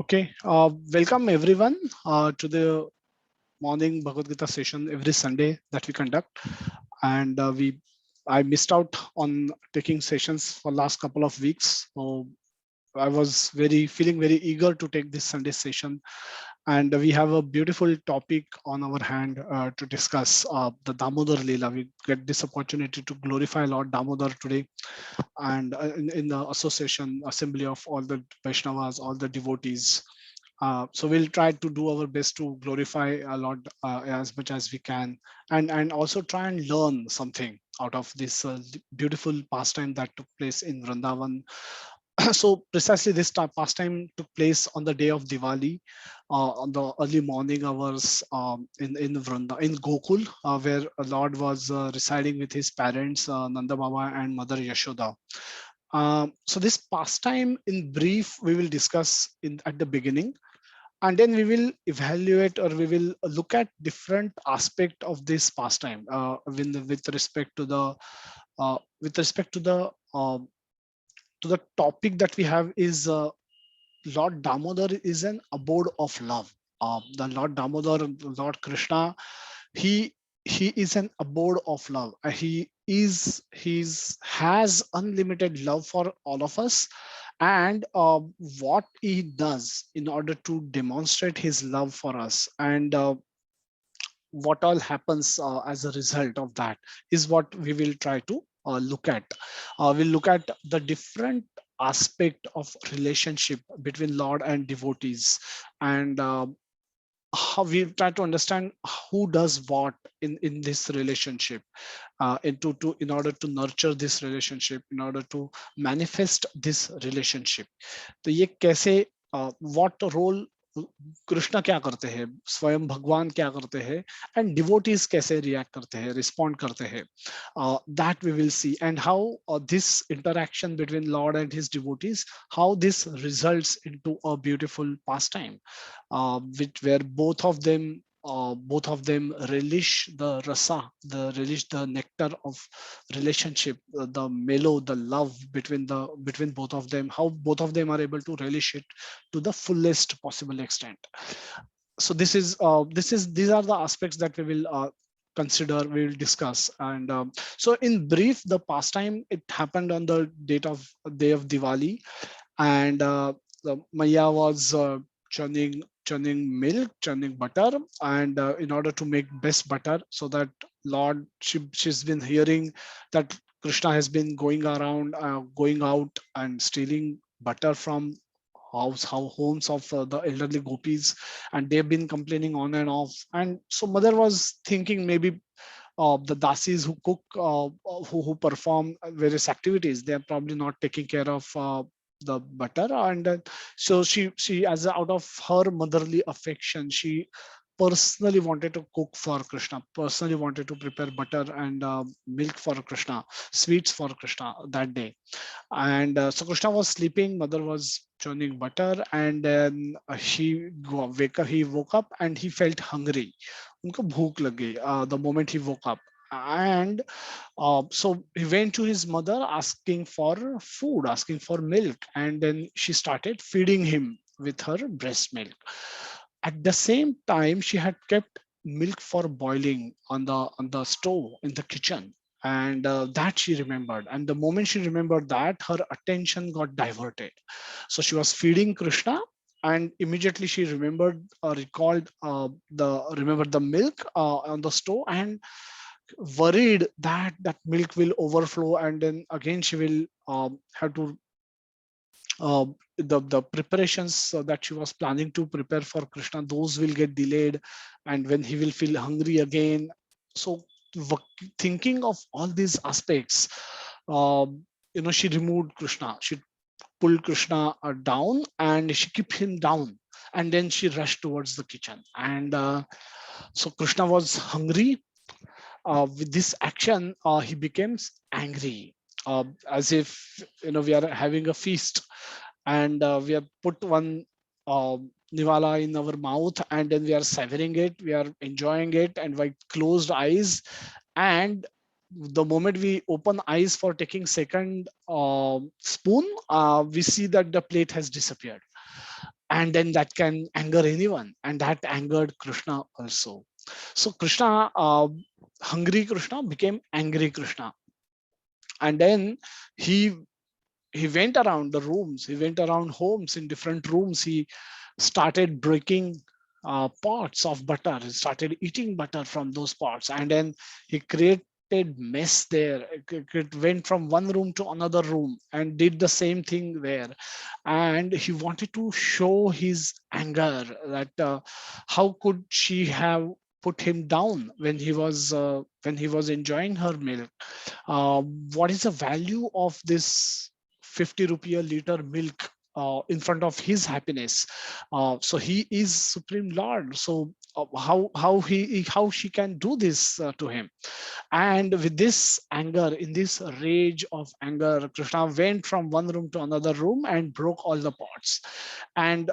Okay, welcome everyone to the morning Bhagavad Gita session every Sunday that we conduct. And I missed out on taking sessions for last couple of weeks. So I was feeling very eager to take this Sunday session, and we have a beautiful topic on our hand to discuss the Damodar Leela. We get this opportunity to glorify Lord Damodar today, and in the association assembly of all the Vaishnavas, all the devotees. So we'll try to do our best to glorify a lot as much as we can, and also try and learn something out of this beautiful pastime that took place in Vrindavan. So precisely this pastime took place on the day of Diwali, on the early morning hours in in Gokul, where a Lord was residing with his parents Nanda Baba and Mother Yashoda. So this pastime, in brief, we will discuss in at the beginning, and then we will evaluate, or we will look at different aspect of this pastime with respect to the with respect to the topic that we have is Lord Damodar is an abode of love. The Lord Damodar, Lord Krishna, he he is an abode of love. He's has unlimited love for all of us, and what he does in order to demonstrate his love for us, and what all happens as a result of that is what we will try to look at. We'll look at the different aspect of relationship between Lord and devotees, and how we try to understand who does what in this relationship, in order to nurture this relationship, in order to manifest this relationship. तो ये कैसे, what role Krishna क्या करते हैं, स्वयं भगवान क्या करते हैं, एंड डिवोटीज कैसे रिएक्ट करते हैं, रिस्पॉन्ड करते हैं, that we will see, and how this interaction between Lord and his devotees, how this results into a beautiful pastime, which where both of them relish the rasa, the relish the nectar of relationship, the mellow, the love between both of them, how both of them are able to relish it to the fullest possible extent. So these are the aspects that we will consider, we will discuss. And so in brief, the pastime, it happened on the day of Diwali, and the Maya was churning butter, and in order to make best butter, so that Lord, she's been hearing that Krishna has been going around, going out and stealing butter from homes of the elderly gopis, and they've been complaining on and off. And so mother was thinking, maybe the dasis who cook, who perform various activities, they are probably not taking care of the butter. And so she, as out of her motherly affection, she personally wanted to cook for Krishna, personally wanted to prepare butter and milk for Krishna, sweets for Krishna that day. And so Krishna was sleeping, mother was churning butter, and then he woke up and he felt hungry. उनको भूख लग गई the moment he woke up. And so he went to his mother asking for food, asking for milk, and then she started feeding him with her breast milk. At the same time, she had kept milk for boiling on the stove in the kitchen, and that she remembered. And the moment she remembered that, her attention got diverted. So she was feeding Krishna, and immediately she recalled the milk on the stove, and worried that that milk will overflow, and then again she will have to the preparations that she was planning to prepare for Krishna, those will get delayed, and when he will feel hungry again. So thinking of all these aspects, she removed Krishna. She pulled Krishna down, and she kept him down, and then she rushed towards the kitchen. And so Krishna was hungry. With this action, he becomes angry, as if we are having a feast, and we have put one uh, nivala in our mouth, and then we are savoring it, we are enjoying it, and with closed eyes. And the moment we open eyes for taking second spoon, we see that the plate has disappeared. and then that can anger anyone, and that angered Krishna also. So Krishna, hungry Krishna became angry Krishna, and then he he went around the rooms, he went around homes, in different rooms he started breaking pots of butter. He started eating butter from those pots, and then he created mess there. It went from one room to another room and did the same thing there. And he wanted to show his anger, that how could she have put him down when he was enjoying her milk. What is the value of this 50 rupee a liter milk in front of his happiness? So he is supreme lord, so how she can do this to him? And with this anger, in this rage of anger, Krishna went from one room to another room and broke all the pots. And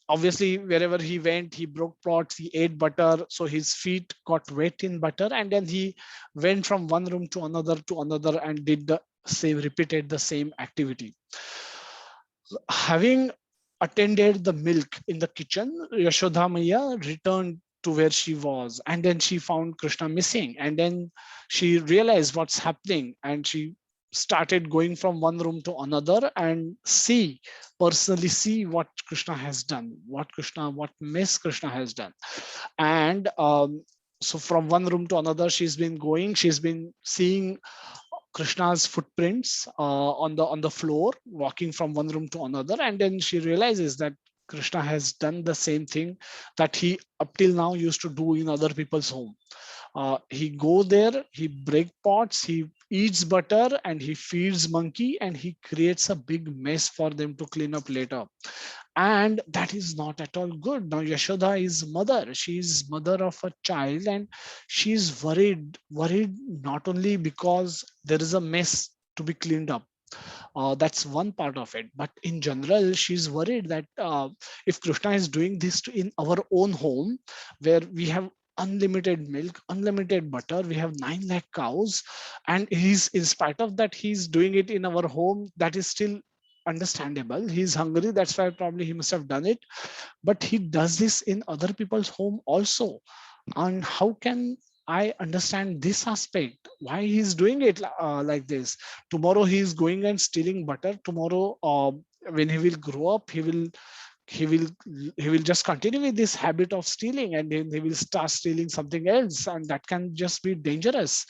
obviously wherever he went, he broke pots, he ate butter, so his feet got wet in butter, and then he went from one room to another and did the same, repeated the same activity. Having attended the milk in the kitchen, Yashoda Maya returned to where she was, and then she found Krishna missing, and then she realized what's happening, and she started going from one room to another and personally see what Krishna has done, what mess Krishna has done. And so from one room to another she's been seeing Krishna's footprints on the floor, walking from one room to another, and then she realizes that Krishna has done the same thing that he up till now used to do in other people's home. He go there, he break pots, he eats butter, and he feeds monkey, and he creates a big mess for them to clean up later. And that is not at all good. Now Yashoda is mother, she's mother of a child, and she's worried not only because there is a mess to be cleaned up, that's one part of it, but in general she's worried that if Krishna is doing this in our own home, where we have unlimited milk, unlimited butter, we have 9 lakh cows, and he's, in spite of that, he's doing it in our home, that is still understandable. He's hungry, that's why probably he must have done it, but he does this in other people's home also. And how can I understand this aspect, why he's doing it like this? Tomorrow he is going and stealing butter. Tomorrow when he will grow up, he will he will just continue with this habit of stealing, and then he will start stealing something else, and that can just be dangerous.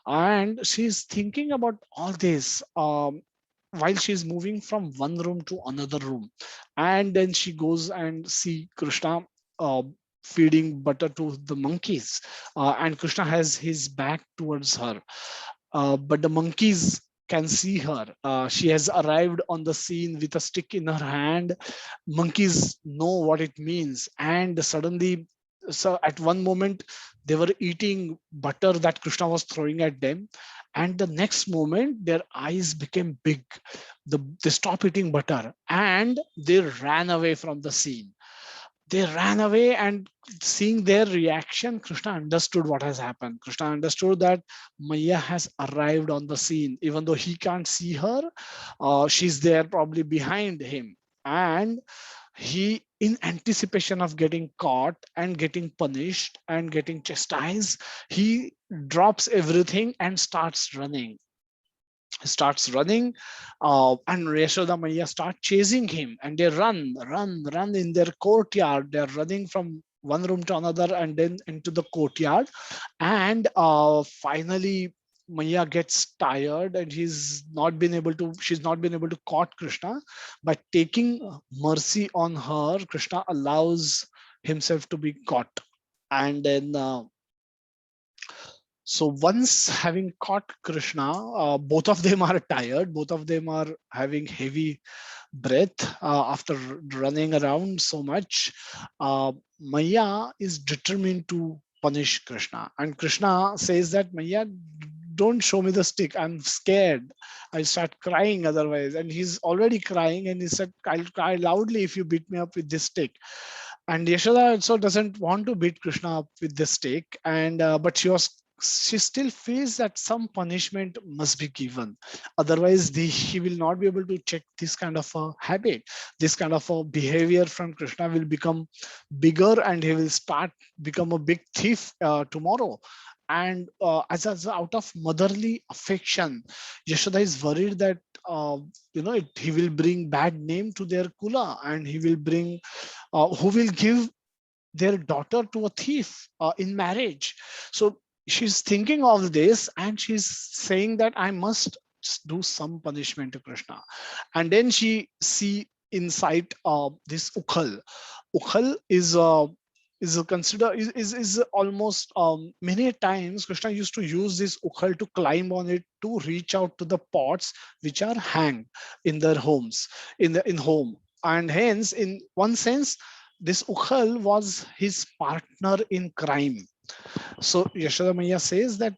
And she's thinking about all this while she's moving from one room to another room. And then she goes and see Krishna uh, feeding butter to the monkeys, and Krishna has his back towards her, but the monkeys can see her. She has arrived on the scene with a stick in her hand. Monkeys know what it means, and suddenly, so at one moment they were eating butter that Krishna was throwing at them, and the next moment their eyes became big. They stopped eating butter and they ran away from the scene. They ran away, and seeing their reaction, Krishna understood what has happened. Krishna understood that Maya has arrived on the scene. Even though he can't see her, she's there probably behind him. And he, in anticipation of getting caught and getting punished and getting chastised, he drops everything and starts running, and Yashoda Maya start chasing him, and they run in their courtyard. They're running from one room to another and then into the courtyard. And finally Maya gets tired, and she's not been able to caught Krishna. By taking mercy on her, Krishna allows himself to be caught. And then so once having caught Krishna, both of them are tired. Both of them are having heavy breath after running around so much. Maya is determined to punish Krishna. And Krishna says that, Maya, don't show me the stick. I'm scared. I start crying otherwise. And he's already crying. And he said, I'll cry loudly if you beat me up with this stick. And Yashoda also doesn't want to beat Krishna up with this stick. And but she was she still feels that some punishment must be given. Otherwise, he will not be able to check this kind of a habit. This kind of a behavior from Krishna will become bigger, and he will start become a big thief tomorrow. And as out of motherly affection, Yashoda is worried that he will bring bad name to their kula, and he will bring who will give their daughter to a thief in marriage. So she's thinking of this, and she's saying that I must do some punishment to Krishna. And then she see inside this ukhal. Ukhal is a consider is almost many times Krishna used to use this ukhal to climb on it to reach out to the pots which are hanged in their homes, in home. And hence, in one sense, this ukhal was his partner in crime. So Yashoda Maiya says that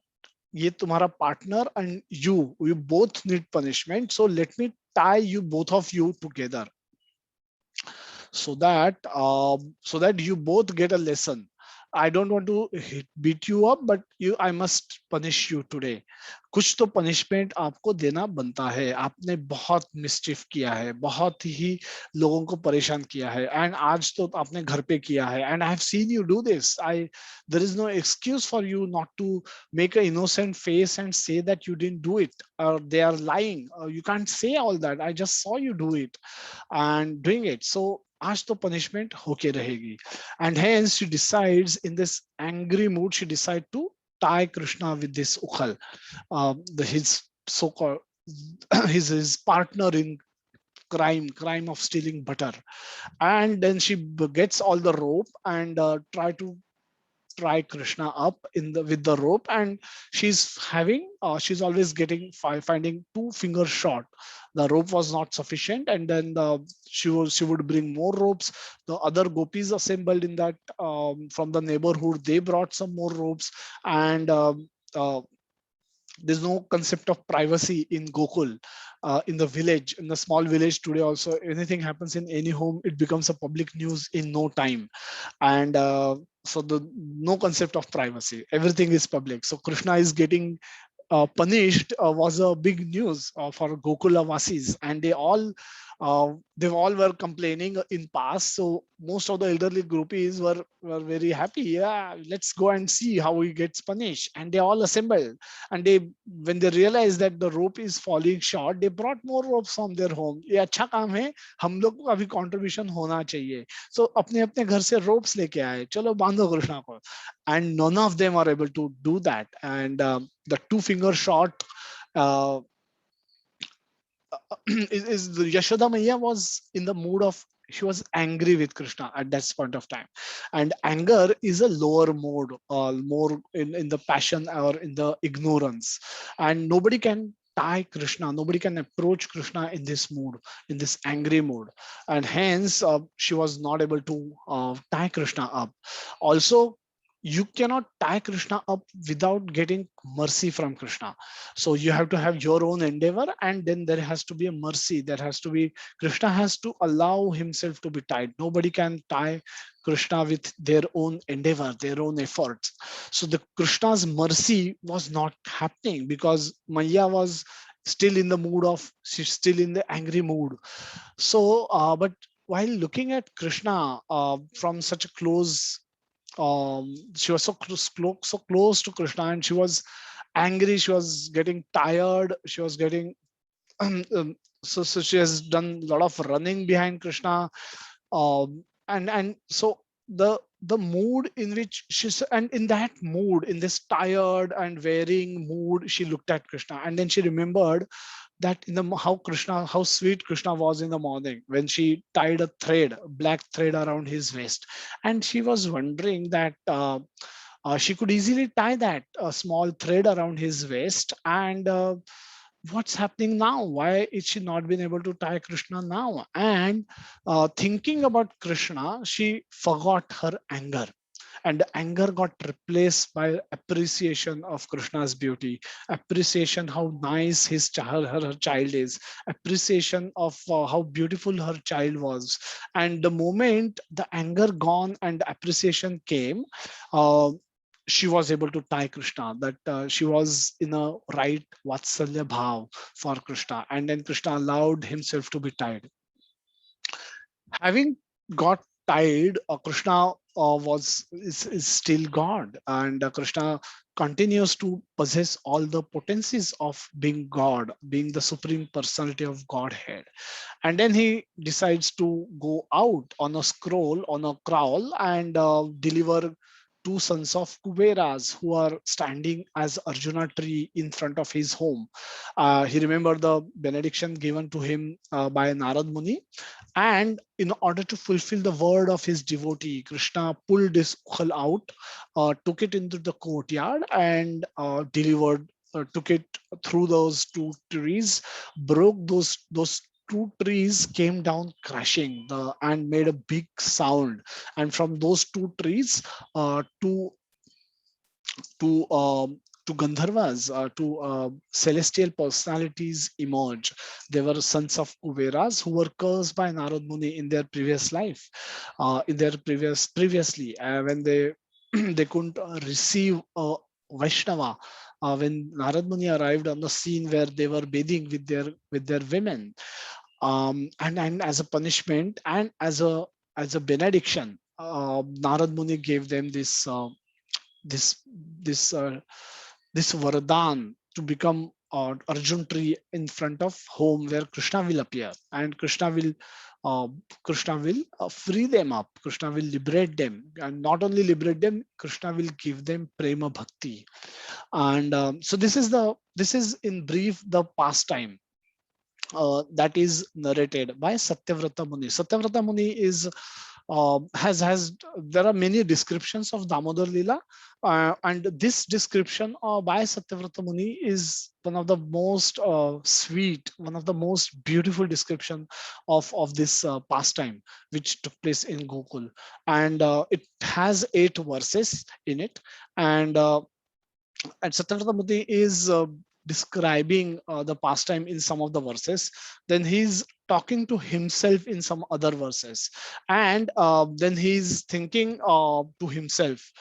ye tumhara partner, and you both need punishment, so let me tie you both of you together, so that you both get a lesson. I don't want to beat you up, but I must punish you today. कुछ तो punishment आपको देना बनता है. आपने बहुत mischief किया है, बहुत ही लोगों को परेशान किया है, एंड आज तो आपने घर पे किया है, and I have seen you do this. I There is no excuse for you not to make an innocent face and say that you didn't do it, or they are lying. You can't say all that. I just saw you do it and doing it. So आज तो punishment होके रहेगी. And hence she decides, in this angry mood, she decides to tie Krishna with this ukhal, his so-called his partner in crime of stealing butter. And then she gets all the rope and try Krishna up in the with the rope, and she's always getting finding 2 fingers short. The rope was not sufficient, and then she would bring more ropes. The other gopis assembled in that from the neighborhood, they brought some more ropes. And there's no concept of privacy in Gokul. In the village, in the small village today also, anything happens in any home, it becomes a public news in no time. And so the no concept of privacy, everything is public. So Krishna is getting punished was a big news for Gokula Vasis, and they all were complaining in past. So most of the elderly groupies were very happy. Yeah, let's go and see how he gets punished. And they all assembled. And when they realized that the rope is falling short, they brought more ropes from their home. ये अच्छा काम है, हम लोग को अभी contribution होना चाहिए. So अपने अपने घर से ropes लेके आए, चलो बांधो कृष्णा को. And none of them are able to do that. And the 2 finger shot is Yashoda Maiya was in the mood of, she was angry with Krishna at that point of time. And anger is a lower mode, more in the passion or in the ignorance. And nobody can tie Krishna, nobody can approach Krishna in this mood, in this angry mood. And hence she was not able to tie Krishna up. Also, you cannot tie Krishna up without getting mercy from Krishna. So you have to have your own endeavor, and then there has to be a mercy. There has to be, Krishna has to allow himself to be tied. Nobody can tie Krishna with their own endeavor, their own efforts. So the Krishna's mercy was not happening because Maya was still in the mood of, she's still in the angry mood. So, but while looking at Krishna from such a close, she was so close to Krishna, and she was angry, she was getting tired, she was getting so she has done a lot of running behind Krishna. And so the mood in which she's, and in that mood, in this tired and wearing mood, she looked at Krishna, and then she remembered that in the how sweet Krishna was in the morning when she tied a black thread around his waist. And she was wondering that she could easily tie that a small thread around his waist. And what's happening now? Why is she not been able to tie Krishna now? And thinking about Krishna, she forgot her anger. And the anger got replaced by appreciation of Krishna's beauty, appreciation how nice her child is, appreciation of how beautiful her child was. And the moment the anger gone and the appreciation came, uh, she was able to tie Krishna, that she was in a right Vatsalya Bhav for Krishna, and then Krishna allowed himself to be tied. Having got tied, Krishna is still God, and Krishna continues to possess all the potencies of being God, being the supreme personality of Godhead. And then he decides to go out on a scroll, on a crawl, and deliver two sons of Kuberas who are standing as Arjuna tree in front of his home. He remembered the benediction given to him by Narad Muni, and in order to fulfill the word of his devotee, Krishna pulled his ukhal out, took it into the courtyard, and took it through those two trees, broke those two trees, came down crashing and made a big sound. And from those two trees, two to to Gandharvas, to celestial personalities emerge. They were sons of Kuberas who were cursed by Narad Muni in their previous life, in their previously when they they couldn't receive Vaishnava. When Narad Muni arrived on the scene where they were bathing with their women, and as a punishment and as a benediction, Narad Muni gave them this this this vardhan to become Arjun tree in front of home where Krishna will appear, and uh, Krishna will free them up. Krishna will liberate them, and not only liberate them, Krishna will give them prema bhakti. And so this is in brief the pastime that is narrated by Satyavrata Muni. Satyavrata Muni is has there are many descriptions of Damodar Lila, and this description by Satyavrata Muni is one of the most sweet, one of the most beautiful description of this pastime which took place in Gokul, and it has 8 verses in it, and Satyavrata Muni is describing the pastime in some of the verses. Then he's talking to himself in some other verses, and then he's thinking to himself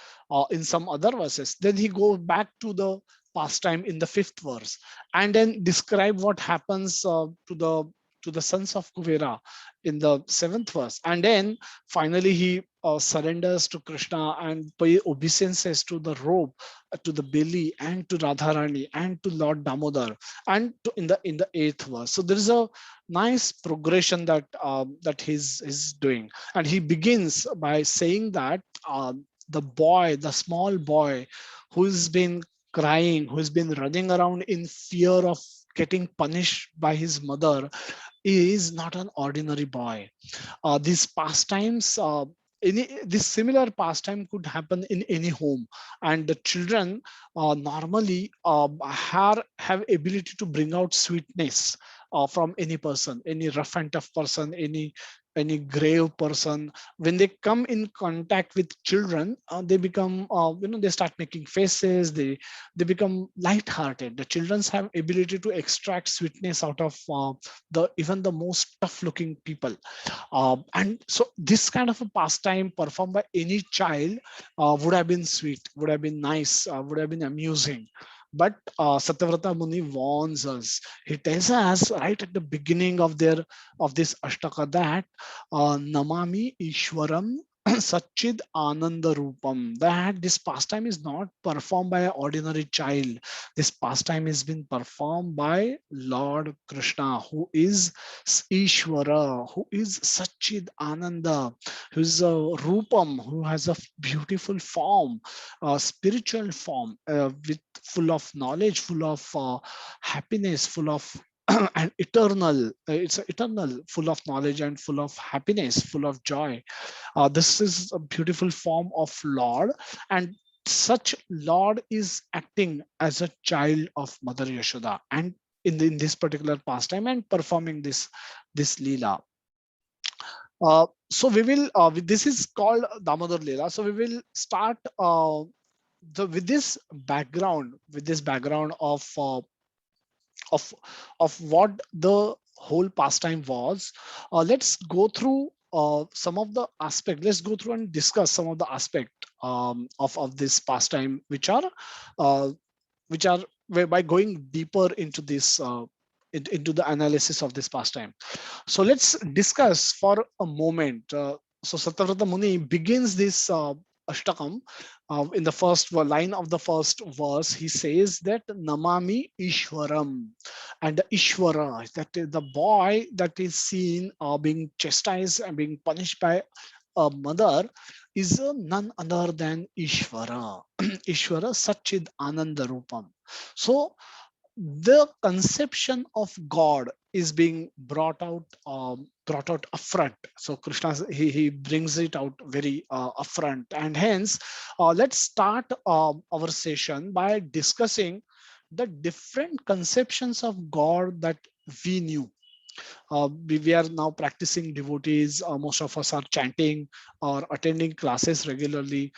in some other verses. Then he goes back to the pastime in the 5th verse, and then describe what happens to the sons of Kuvera in the 7th verse, and then finally he surrenders to Krishna and pay obeisances to the robe, to the belly, and to Radharani, and to Lord Damodar, and in the 8th verse. So there is a nice progression that that he's doing, and he begins by saying that the boy, the small boy, who's been crying, who's been running around in fear of getting punished by his mother, is not an ordinary boy. These pastimes, this similar pastime could happen in any home, and the children normally have ability to bring out sweetness from any person, any rough and tough person, any grave person. When they come in contact with children, they become they start making faces, they become light-hearted. The children have ability to extract sweetness out of the even the most tough looking people, and so this kind of a pastime performed by any child would have been sweet, would have been nice, would have been amusing. But Satyavrata Muni warns us. He tells us right at the beginning of this Ashtaka that Namami Ishwaram Satchid Ananda Rupam, that this pastime is not performed by an ordinary child. This pastime has been performed by Lord Krishna, who is Ishwara, who is Satchid Ananda, who is a Rupam, who has a beautiful form, a spiritual form, with full of knowledge, full of happiness, full of and eternal. It's eternal, full of knowledge and full of happiness, full of joy. This is a beautiful form of Lord, and such Lord is acting as a child of Mother Yashoda, and in this particular pastime and performing this Leela. So we will, this is called Damodar Leela. So we will start with this background, of of what the whole pastime was. Let's go through some of the aspect. Let's go through and discuss some of the aspect of this pastime, uh, which are by going deeper into this into the analysis of this pastime. So let's discuss for a moment. So Satyavrata Muni begins this Ashtakam in the first line of the first verse. He says that Namami Ishwaram, and the Ishwara, that is the boy that is seen being chastised and being punished by a mother, is none other than Ishwara. Ishwara Satchid Ananda Rupam. So the conception of God is being brought out upfront. So Krishna, he brings it out very upfront, and hence let's start our session by discussing the different conceptions of God that we knew. We are now practicing devotees. Most of us are chanting or attending classes regularly.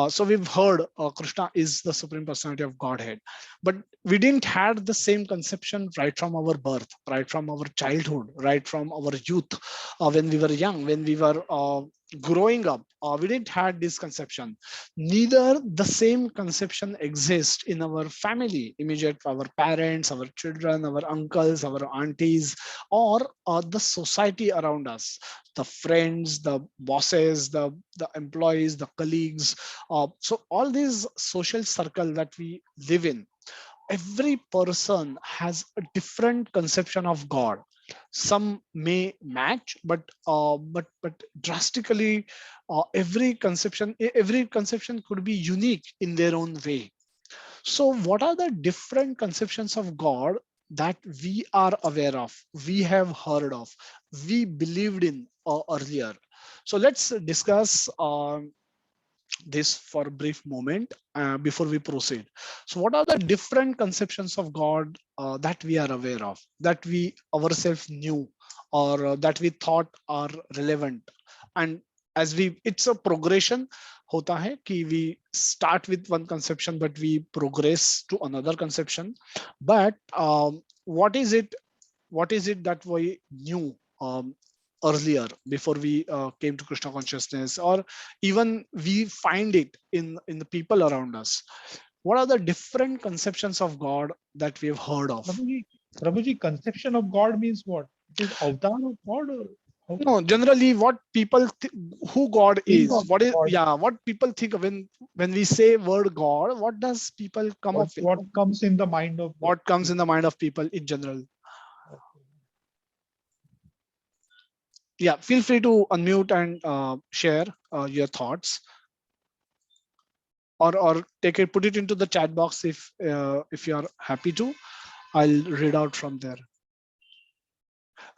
So we've heard Krishna is the Supreme Personality of Godhead, but we didn't had the same conception right from our birth, right from our childhood, right from our youth, when we were young, when we were growing up. We didn't had this conception. Neither the same conception exists in our family, immediate, our parents, our children, our uncles, our aunties, or the society around us, the friends, the bosses, the employees, the colleagues. So all these social circle that we live in, every person has a different conception of God. Some may match, but drastically, every conception could be unique in their own way. So what are the different conceptions of God that we are aware of, we have heard of, we believed in earlier? So let's discuss this for a brief moment before we proceed. So what are the different conceptions of God that we are aware of, that we ourselves knew, or that we thought are relevant? And as we, it's a progression hota hai ki we start with one conception but we progress to another conception. But what is it that we knew earlier before we came to Krishna consciousness, or even we find it in the people around us? What are the different conceptions of God that we have heard of? Prabhuji, conception of God means what? It is avatar of God, or how? No, generally what people who God Think is, of what is, God. yeah, what people think of when we say word God, what does people come up with? What comes in the mind of the What comes in people? the mind of people in general? Okay. Yeah, feel free to unmute and share your thoughts, or take it, put it into the chat box if you are happy to. I'll read out from there.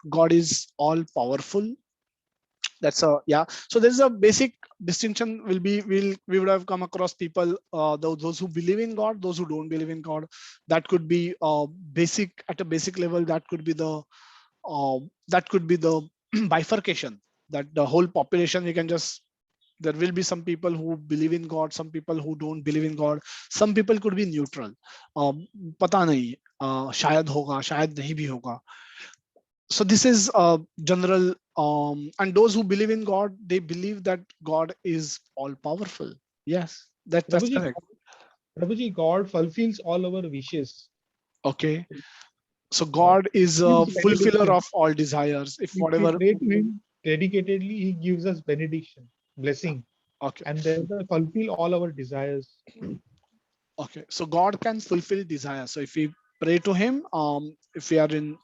God is all powerful. That's a, yeah. So there's a basic distinction will be, we would have come across people, those who believe in God, those who don't believe in God. That could be basic, at a basic level, that could be the bifurcation, that the whole population, we can just, there will be some people who believe in God, some people who don't believe in God, some people could be neutral. पता नहीं, शायद होगा, शायद नहीं भी होगा. So this is general, and those who believe in God, they believe that God is all powerful. Yes, that's Prabhuji, correct. Prabhuji, God fulfills all our wishes. Okay, so God God is a gives fulfiller benediction. of all desires. If If we whatever, pray to Him dedicatedly, He gives us benediction, blessing, okay, and thereby fulfill all our desires. okay, so God can fulfill desires. So if we pray to Him, if we are in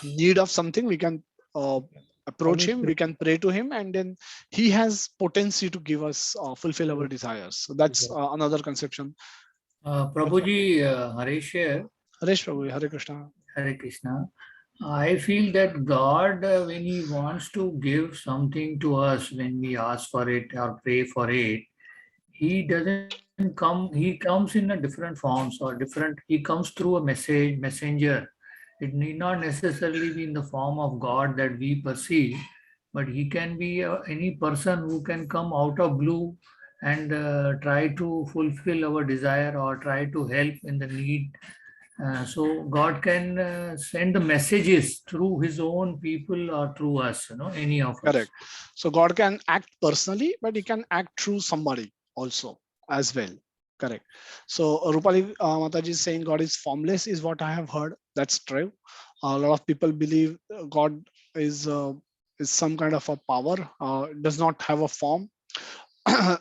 need of something, we can approach Always Him, pray. we can pray to Him, and then He has potency to give us, fulfill our desires. So that's another conception. Prabhuji, Harish here, Harish Prabhu, Hare Krishna. Hare Krishna. I feel that God, when He wants to give something to us, when we ask for it or pray for it, He doesn't come, He comes in a different forms or different, He comes through a messenger. It need not necessarily be in the form of God that we perceive, but He can be any person who can come out of blue and try to fulfill our desire or try to help in the need So God can send the messages through His own people or through us, any of us. Correct. So God can act personally, but he can act through somebody also as well. Correct. So Rupali Mataji is saying God is formless is what I have heard. That's true. A lot of people believe God is some kind of a power, does not have a form.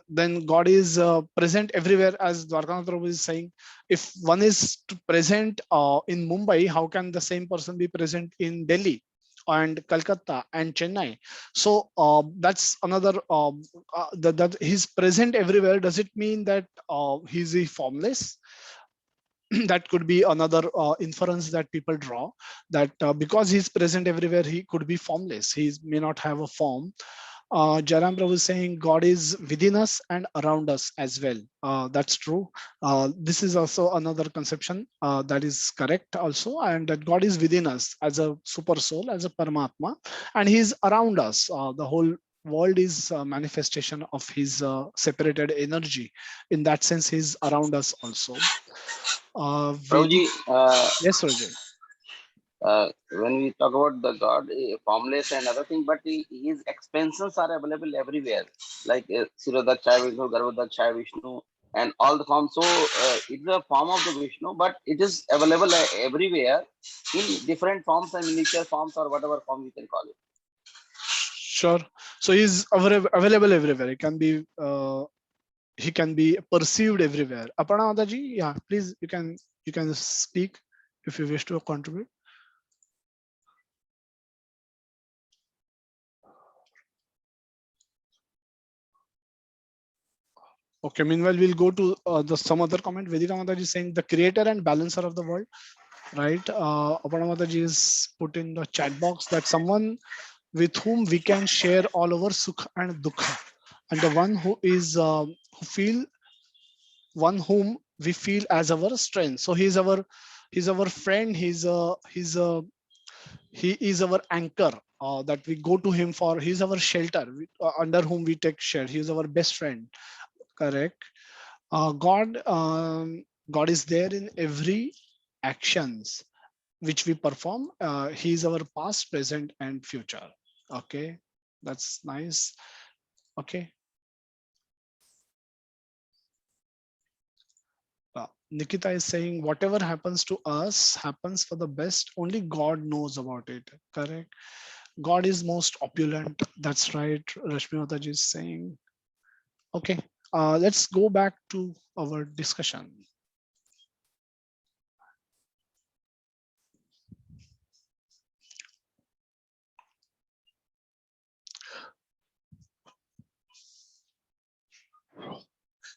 Then God is present everywhere, as Dwarkanath Prabhu is saying. If one is present in Mumbai, how can the same person be present in Delhi and Calcutta and Chennai? So that's another, that he's present everywhere. Does it mean that he's formless? That could be another inference that people draw, that because he's present everywhere, he could be formless. He may not have a form. Jaram Prabhu is saying God is within us and around us as well. That's true. This is also another conception that is correct also, and that God is within us as a super soul, as a Paramatma, and He's around us. The whole world is a manifestation of His separated energy. In that sense, He's around us also. Vedic. Prabhuji, Yes, Roger. when we talk about the God, formless and other thing, but his expansions are available everywhere, like Sirodakshaya Vishnu, Garbhodakshaya Vishnu, and all the forms. So it's a form of the Vishnu, but it is available everywhere in different forms and miniature forms or whatever form you can call it. Sure. So he's available everywhere. He can be perceived everywhere. Aparna Mataji, yeah, please, you can speak if you wish to contribute. Okay, meanwhile, we'll go to some other comment. Vedika Mataji is saying the creator and balancer of the world, right? Aparna Mataji is put in the chat box that someone with whom we can share all our sukh and dukha, and the one who is one whom we feel as our strength. So he's our friend. He is our anchor, that we go to him for. He's our shelter, under whom we take share. He is our best friend. Correct. God is there in every actions which we perform. He is our past, present, and future. Okay, that's nice. Okay. Nikita is saying whatever happens to us happens for the best. Only God knows about it. Correct. God is most opulent. That's right. Rashmi Mataji is saying. Okay. Let's go back to our discussion.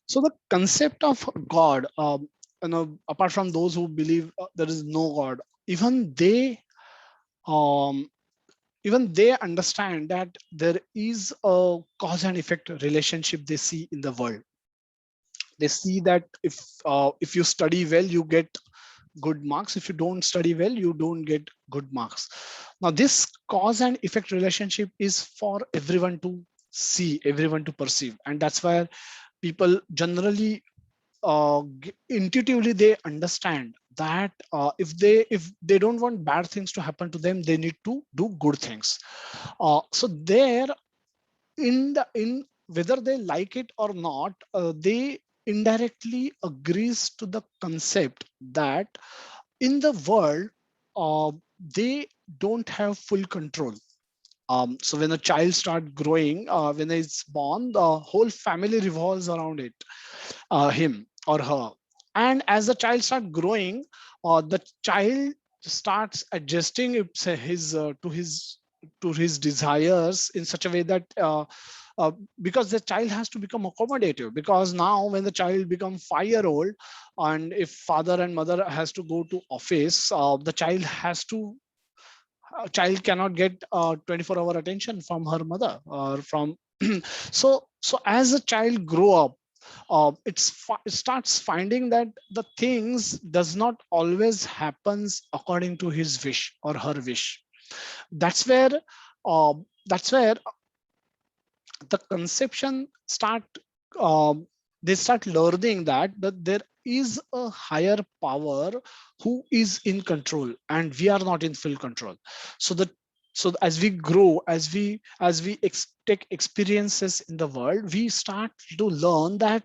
So the concept of God, apart from those who believe there is no God, even um, they understand that there is a cause and effect relationship they see in the world. They see that if you study well, you get good marks. If you don't study well, you don't get good marks. Now, this cause and effect relationship is for everyone to see, everyone to perceive, and that's why people generally intuitively they understand that if they don't want bad things to happen to them, they need to do good things. So there, in whether they like it or not, they indirectly agrees to the concept that in the world they don't have full control. So when a child starts growing, when it's born, the whole family revolves around him or her. And as the child starts growing, the child starts adjusting to his desires in such a way that because the child has to become accommodative, because now when the child becomes 5-year-old, and if father and mother has to go to office, the child cannot get 24-hour attention from her mother or from so as a child grow up, it starts finding that the things does not always happens according to his wish or her wish. That's where uh, that's where the conception start they start learning that there is a higher power who is in control, and we are not in full control. So as we grow, as we take experiences in the world, we start to learn that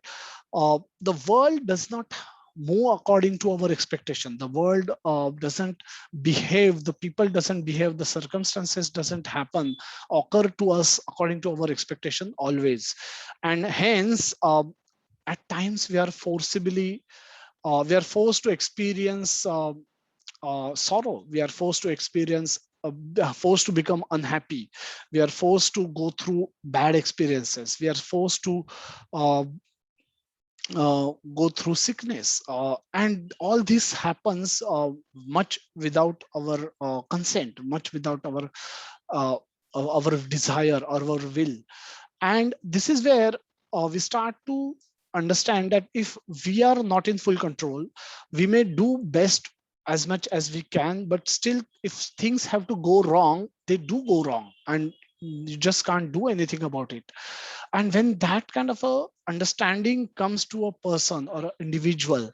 the world does not move according to our expectation. The world doesn't behave, the people doesn't behave, the circumstances doesn't happen, occur to us according to our expectation always. And hence, at times we are forced to experience sorrow. We are forced to experience, forced to become unhappy. We are forced to go through bad experiences. We are forced to uh, go through sickness, and all this happens much without our consent, much without uh, our desire or our will. And this is where we start to understand that if we are not in full control, we may do best as much as we can, but still if things have to go wrong, they do go wrong, and you just can't do anything about it. And when that kind of a understanding comes to a person or an individual,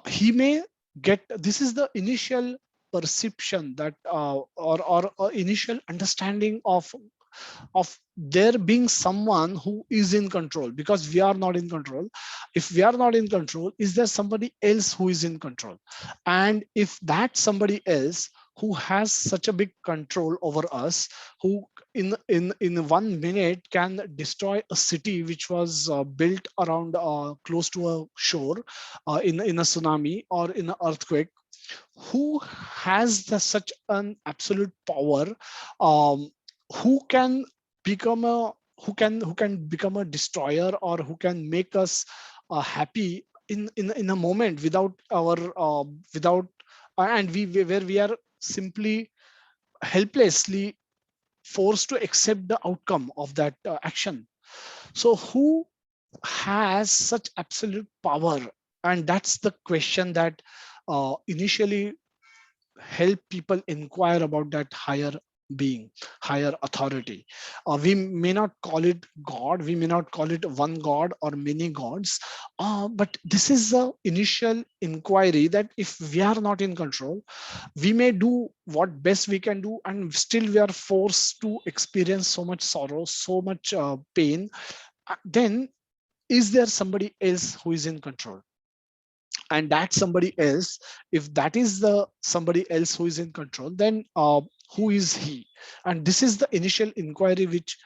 he may get, this is the initial perception that or initial understanding of there being someone who is in control, because we are not in control. If we are not in control, is there somebody else who is in control? And if that somebody else who has such a big control over us, who in 1 minute can destroy a city which was built around close to a shore, in a tsunami or in an earthquake, who has such an absolute power, um, who can become a who can become a destroyer, or who can make us happy in a moment without our without and where we are simply helplessly forced to accept the outcome of that action. So who has such absolute power? And that's the question that initially help people inquire about that higher being, higher authority. We may not call it God, we may not call it one God or many gods, but this is the initial inquiry that if we are not in control, we may do what best we can do, and still we are forced to experience so much sorrow, so much pain. Then is there somebody else who is in control? And that somebody else, if that is the somebody else who is in control, then who is he? And this is the initial inquiry which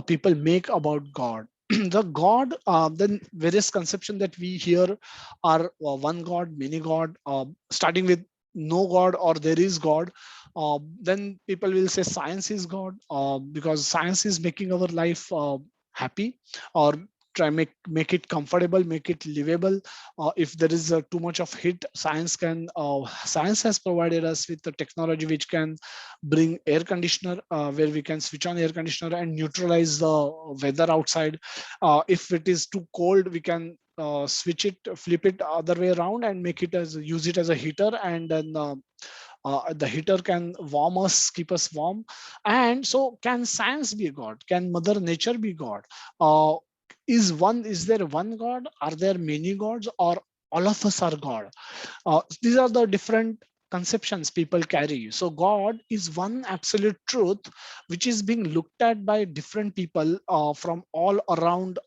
people make about God. The God, then various conception that we hear are one God, many God, starting with no God or there is God. Then people will say science is God, because science is making our life happy, or try make it comfortable, make it livable. If there is too much of heat, science has provided us with the technology which can bring air conditioner, where we can switch on air conditioner and neutralize the weather outside. If it is too cold, we can switch it, flip it other way around and make it as use it as a heater, and then the heater can warm us, keep us warm. And so can science be a god? Can mother nature be god? uh, is there one god? Are there many gods? Or all of us are god? These are the different conceptions people carry. So God is one absolute truth which is being looked at by different people from all around,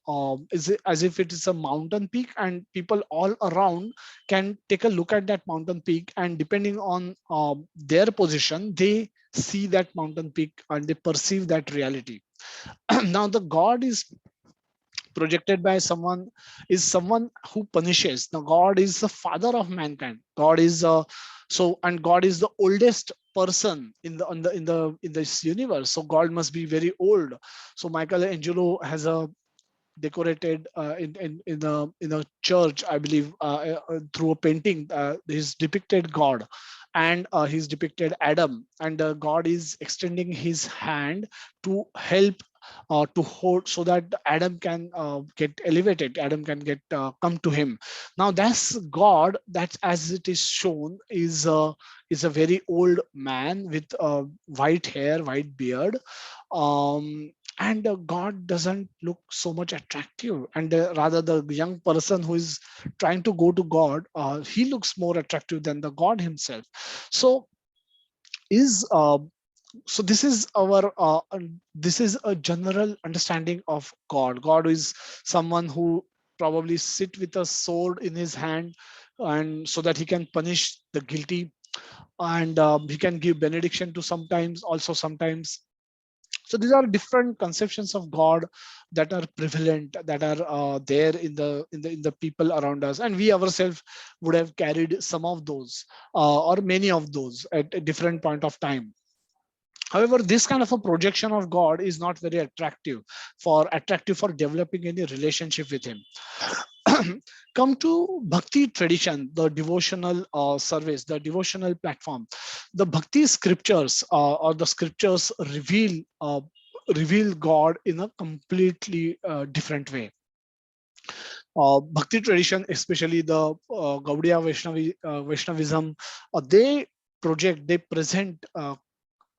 as if it is a mountain peak, and people all around can take a look at that mountain peak, and depending on their position, they see that mountain peak and they perceive that reality. Now the God is projected by someone, is someone who punishes. Now God is the father of mankind. God is and God is the oldest person in this universe. So God must be very old. So Michelangelo has a decorated in a church, I believe, through a painting. He's depicted God, and he's depicted Adam, and God is extending his hand to help, to hold, so that Adam can get elevated, Adam can get come to him. Now that's God, that as it is shown is a very old man with white hair, white beard. um, and God doesn't look so much attractive, and rather the young person who is trying to go to God, he looks more attractive than the God himself. So is so this is our this is a general understanding of God. God is someone who probably sit with a sword in his hand, and so that he can punish the guilty, and he can give benediction to sometimes, also sometimes. So these are different conceptions of God that are prevalent, that are there in the people around us, and we ourselves would have carried some of those, or many of those at a different point of time. However, this kind of a projection of God is not very attractive for developing any relationship with him. Come to bhakti tradition, the devotional service, the devotional platform. The bhakti scriptures, or the scriptures reveal God in a completely different way. Bhakti tradition, especially the Gaudiya Vaishnavism, they present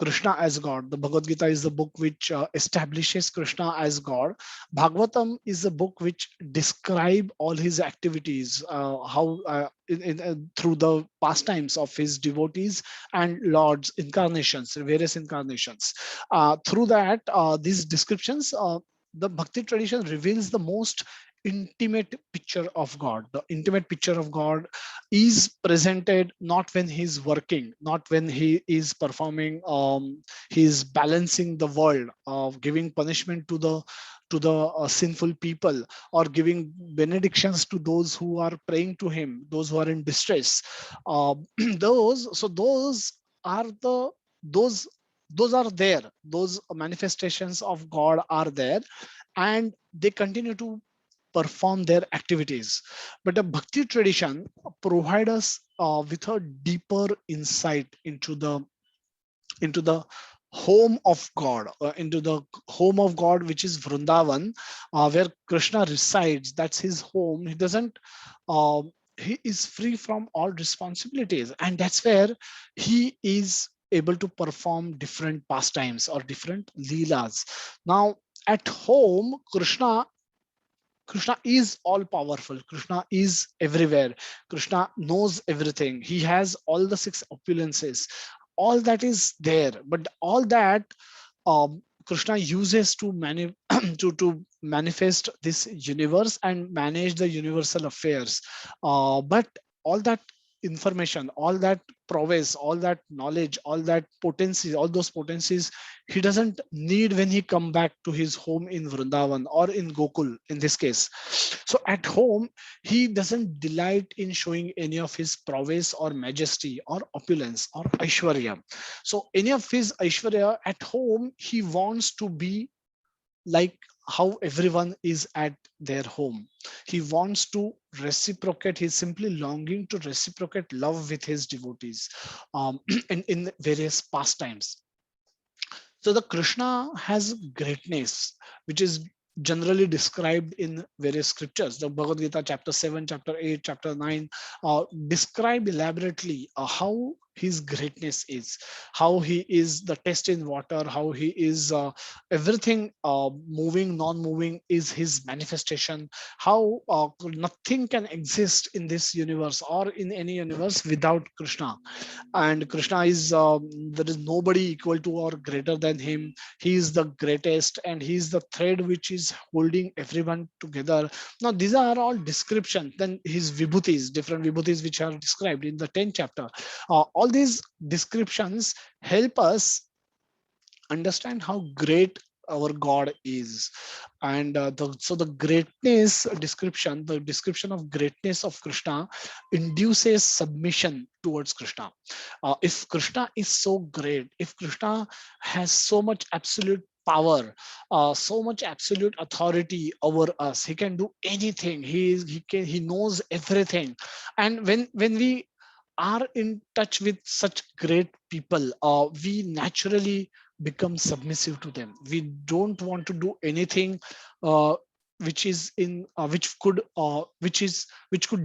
Krishna as God. The Bhagavad Gita is the book which establishes Krishna as God. Bhagavatam is a book which describe all his activities, how through the pastimes of his devotees and Lord's incarnations, various incarnations. Through that, these descriptions, the Bhakti tradition reveals the most intimate picture of God. The intimate picture of God is presented not when he's working, not when he is performing, he's balancing the world of giving punishment to the sinful people, or giving benedictions to those who are praying to him, those who are in distress. Those are the those those are there, those manifestations of God are there, and they continue to perform their activities. But the bhakti tradition provide us with a deeper insight into the home of God, into the home of God, which is Vrindavan, where Krishna resides. That's his home. He doesn't. He is free from all responsibilities, and that's where he is able to perform different pastimes or different leelas. Now, at home, Krishna is all powerful. Krishna is everywhere. Krishna knows everything. He has all the six opulences. All that is there, but all that Krishna uses to to manifest this universe and manage the universal affairs. But all that information, all that prowess, all that knowledge, all that potency, all those potencies, he doesn't need when he come back to his home in Vrindavan or in Gokul in this case. So at home, he doesn't delight in showing any of his prowess or majesty or opulence or Aishwarya. So any of his Aishwarya at home, he wants to be like how everyone is at their home. He wants to reciprocate, he's simply longing to reciprocate love with his devotees, in various pastimes. So the Krishna has greatness, which is generally described in various scriptures. The Bhagavad Gita, chapter 7, chapter 8, chapter 9, describe elaborately how his greatness is, how he is the test in water, how he is everything, moving, non-moving is his manifestation, how nothing can exist in this universe or in any universe without Krishna. And Krishna is, there is nobody equal to or greater than him. He is the greatest, and he is the thread which is holding everyone together. Now these are all description. Then his vibhutis, different vibhutis which are described in the 10th chapter, all these descriptions help us understand how great our God is. And so the greatness description, the description of greatness of Krishna induces submission towards Krishna. If Krishna is so great, if Krishna has so much absolute power, so much absolute authority over us, he can do anything. He knows everything. And when we are in touch with such great people, we naturally become submissive to them. We don't want to do anything which is in which could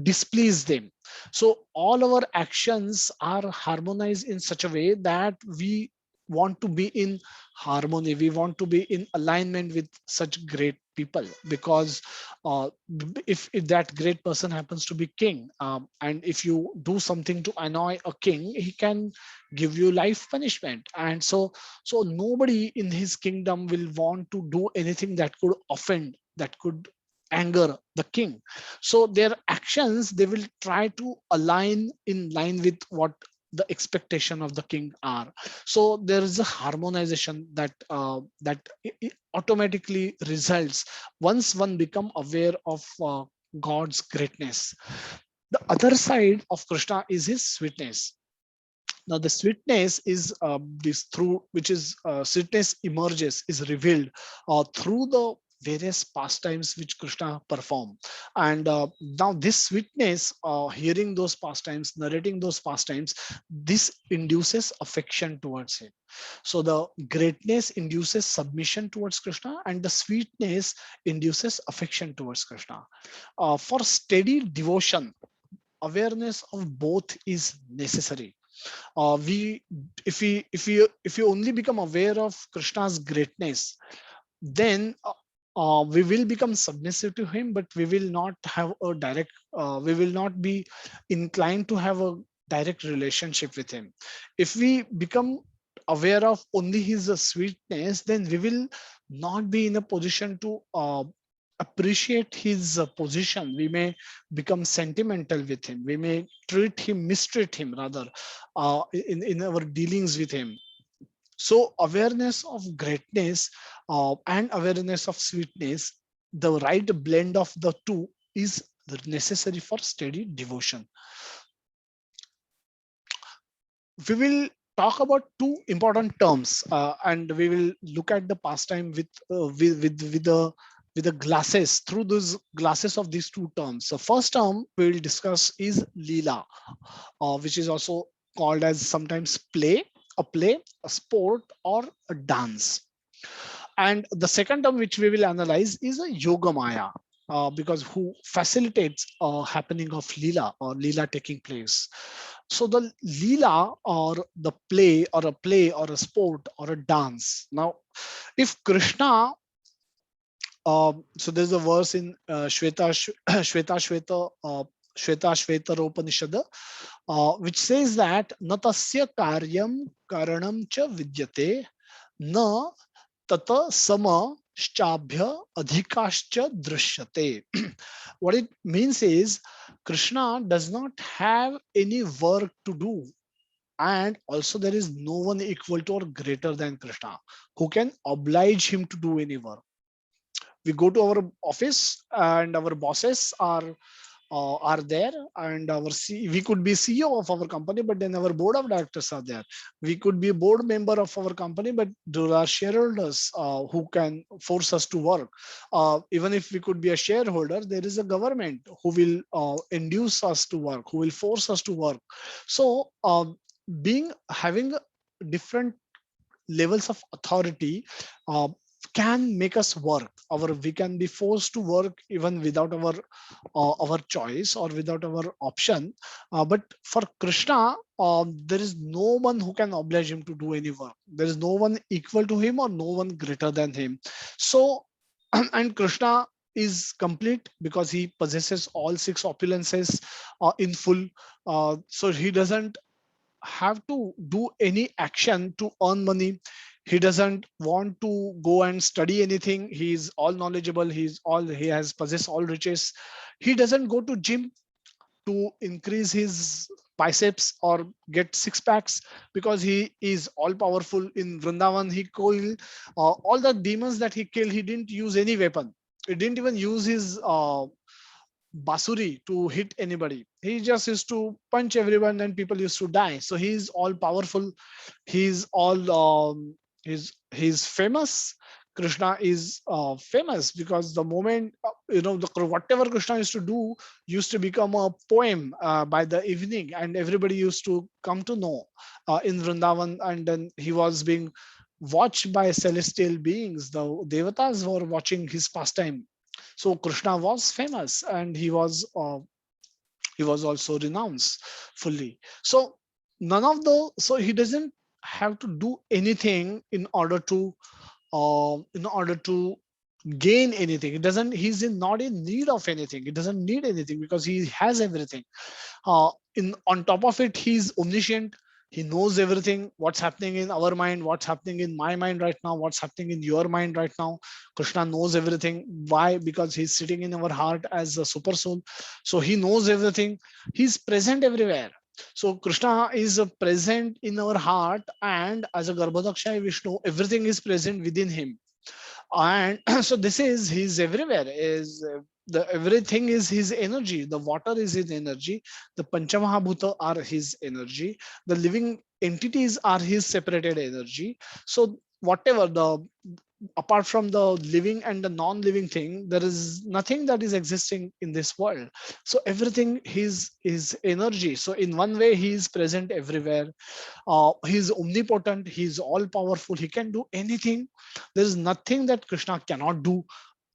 displease them. So all our actions are harmonized in such a way that we want to be in harmony, we want to be in alignment with such great people, because if that great person happens to be king, and if you do something to annoy a king, he can give you life punishment. And so nobody in his kingdom will want to do anything that could offend, that could anger the king. So their actions, they will try to align in line with what the expectation of the king are. So there is a harmonization that automatically results once one become aware of God's greatness. The other side of Krishna is his sweetness. Now the sweetness is this through which is sweetness emerges, is revealed through the various pastimes which Krishna perform. And now this sweetness, hearing those pastimes, narrating those pastimes, this induces affection towards him. So the greatness induces submission towards Krishna, and the sweetness induces affection towards Krishna. For steady devotion, awareness of both is necessary. We if you only become aware of Krishna's greatness, then we will become submissive to him, but we will not have a direct we will not be inclined to have a direct relationship with him. If we become aware of only his sweetness, then we will not be in a position to appreciate his position. We may become sentimental with him, we may mistreat him rather, in our dealings with him. So awareness of greatness and awareness of sweetness, the right blend of the two is necessary for steady devotion. We will talk about two important terms, and we will look at the pastime with the glasses, through those glasses of these two terms. The first term we will discuss is Leela, which is also called as sometimes play, a sport, or a dance. And the second term which we will analyze is a Yoga Maya, because who facilitates a happening of Leela, or Leela taking place. So the Leela, or the play, or a sport, or a dance. Now, if Krishna, so there's a verse in Shveta which says that natasya karyam karanam cha vidyate na tata sama shabhya adhikascha drishyate. What it means is, Krishna does not have any work to do, and also there is no one equal to or greater than Krishna who can oblige him to do any work. We go to our office and our bosses are there, and we could be CEO of our company, but then our board of directors are there. We could be a board member of our company, but there are shareholders who can force us to work. Even if we could be a shareholder, there is a government who will induce us to work, who will force us to work. So having different levels of authority can make us work. We can be forced to work even without our choice or without our option. But for Krishna, there is no one who can oblige him to do any work. There is no one equal to him or no one greater than him. So, and Krishna is complete because he possesses all six opulences in full. So he doesn't have to do any action to earn money. He doesn't want to go and study anything. He's all knowledgeable. He has possessed all riches. He doesn't go to gym to increase his biceps or get six packs, because he is all powerful. In Vrindavan, he killed all the demons that he killed. He didn't use any weapon. He didn't even use his basuri to hit anybody. He just used to punch everyone and people used to die. So he's all powerful. He's all he's famous. Krishna is famous because the moment whatever Krishna used to do used to become a poem by the evening, and everybody used to come to know in Vrindavan. And then he was being watched by celestial beings. The devatas were watching his pastime. So Krishna was famous, and he was also renounced fully. So he doesn't have to do anything in order to gain anything. It doesn't, he's not in need of anything. He doesn't need anything because he has everything. In on top of it, he's omniscient. He knows everything, what's happening in our mind, what's happening in my mind right now, what's happening in your mind right now. Krishna knows everything. Why? Because he's sitting in our heart as a super soul. So he knows everything. He's present everywhere. So Krishna is present in our heart, and as a Garbhodakshay Vishnu, everything is present within him. And so this is, he's everywhere, is the everything is his energy. The water is his energy, the Panchamahabhuta are his energy, the living entities are his separated energy. So whatever the, apart from the living and the non-living thing, there is nothing that is existing in this world. So everything is energy. So in one way, he is present everywhere. He's omnipotent, he's all powerful, he can do anything. There is nothing that Krishna cannot do.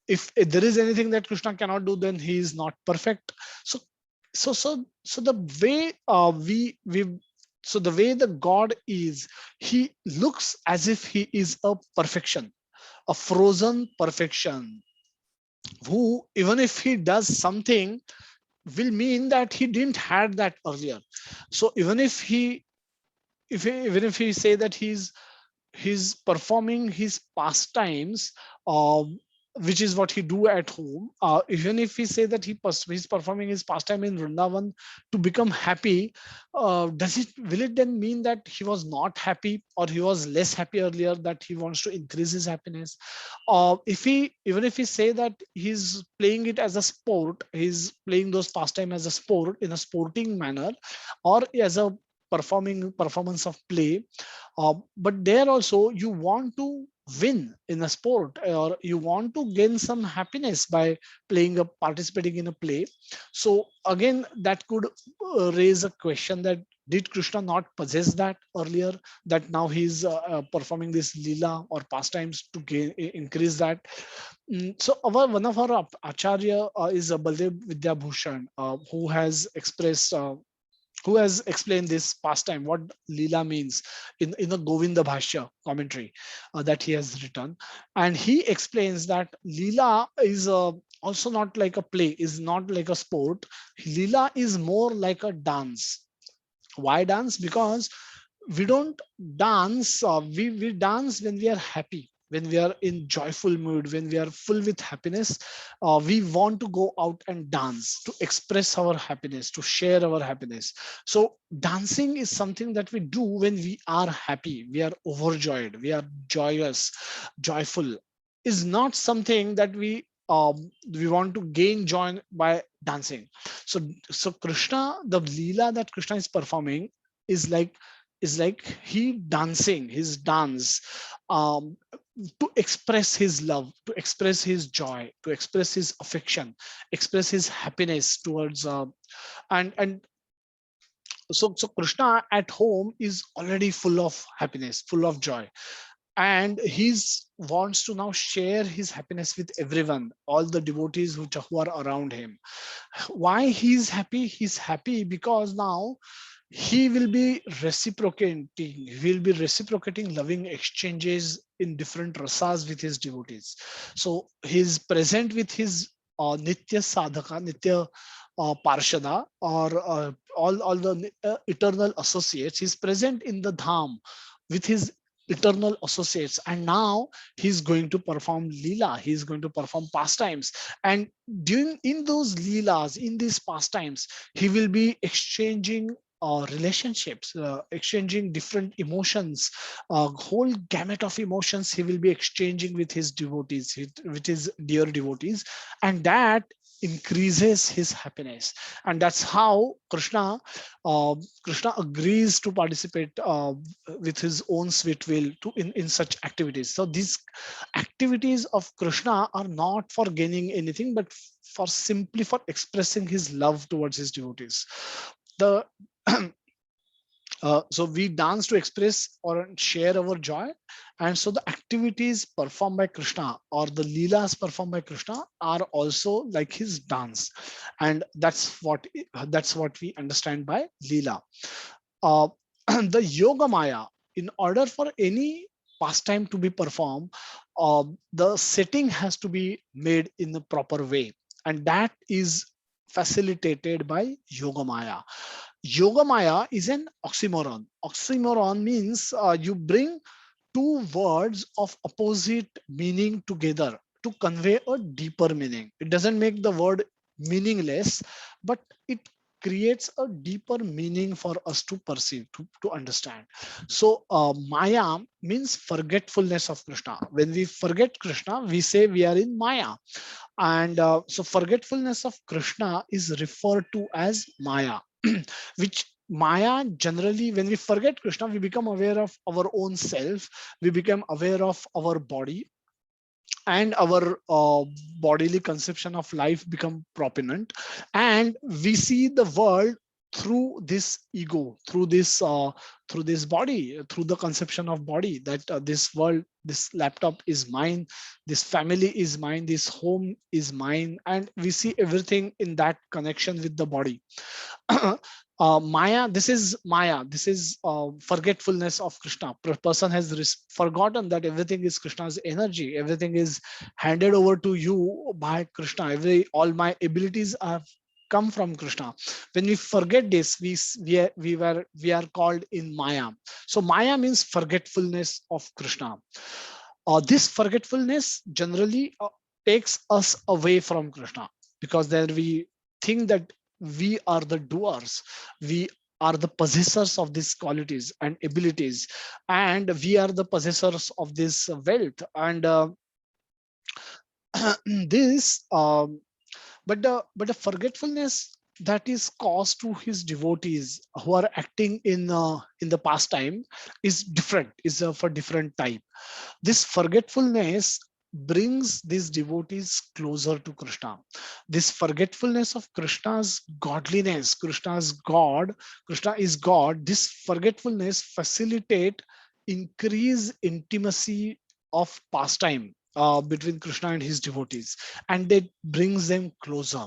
If there is anything that Krishna cannot do, then he is not perfect. So the way so the way the God is, he looks as if he is a perfection, a frozen perfection, who even if he does something will mean that he didn't had that earlier. So even if even if he say that he's performing his pastimes, which is what he do at home, even if we say that he's performing his pastime in Vrindavan to become happy, will it then mean that he was not happy or he was less happy earlier, that he wants to increase his happiness? Even if he say that he's playing it as a sport, he's playing those pastime as a sport in a sporting manner, or as a performance of play, but there also you want to win in a sport, or you want to gain some happiness by participating in a play. So again, that could raise a question that did Krishna not possess that earlier, that now he's performing this lila or pastimes to increase that. So one of our acharya is Baldev Vidyabhushan, who has explained this pastime, what Leela means, in a Govinda Bhashya commentary that he has written. And he explains that Leela is also not like a play, is not like a sport. Leela is more like a dance. Why dance? Because we don't dance, we dance when we are happy, when we are in joyful mood, when we are full with happiness. We want to go out and dance to express our happiness, to share our happiness. So dancing is something that we do when we are happy, we are overjoyed, we are joyous, joyful. Is not something that we want to gain joy by dancing. So Krishna, the Leela that Krishna is performing is like he dancing his dance, um, to express his love, to express his joy, to express his affection, express his happiness towards and so Krishna at home is already full of happiness, full of joy, and he's wants to now share his happiness with everyone, all the devotees who are around him. Why he's happy? He's happy because now he will be reciprocating loving exchanges in different rasas with his devotees. So he's present with his nitya sadhaka, nitya parshada, or all the eternal associates. He's present in the dham with his eternal associates, and now he's going to perform leela, he's going to perform pastimes, and during in those leelas, in these pastimes, he will be exchanging relationships, exchanging different emotions, a whole gamut of emotions he will be exchanging with his devotees, with his dear devotees, and that increases his happiness. And that's how Krishna agrees to participate with his own sweet will to in such activities. So these activities of Krishna are not for gaining anything, but for simply for expressing his love towards his devotees. The so we dance to express or share our joy, and so the activities performed by Krishna or the leelas performed by Krishna are also like his dance, and that's what we understand by leela. uh, the yoga maya, in order for any pastime to be performed, the setting has to be made in the proper way, and that is facilitated by Yogamaya. Yogamaya is an oxymoron. Oxymoron means you bring two words of opposite meaning together to convey a deeper meaning. It doesn't make the word meaningless, but it creates a deeper meaning for us to perceive, to understand. So Maya means forgetfulness of Krishna. When we forget Krishna, we say we are in Maya. And so forgetfulness of Krishna is referred to as Maya, which Maya generally, when we forget Krishna, we become aware of our own self, we become aware of our body, and our bodily conception of life become prominent, and we see the world through this ego, through this body, through the conception of body, that this world, this laptop is mine, this family is mine, this home is mine, and we see everything in that connection with the body. Maya, this is Maya. This is forgetfulness of Krishna. Person has forgotten that everything is Krishna's energy. Everything is handed over to you by Krishna. All my abilities are come from Krishna. When we forget this, we are called in Maya. So Maya means forgetfulness of Krishna. This forgetfulness generally takes us away from Krishna, because then we think that we are the doers, we are the possessors of these qualities and abilities, and we are the possessors of this wealth, and this but the forgetfulness that is caused to his devotees who are acting in the pastime is different, is for different type. This forgetfulness brings these devotees closer to Krishna. This forgetfulness of Krishna's godliness, Krishna's God, Krishna is God. This forgetfulness facilitate increase intimacy of pastime between Krishna and his devotees, and it brings them closer.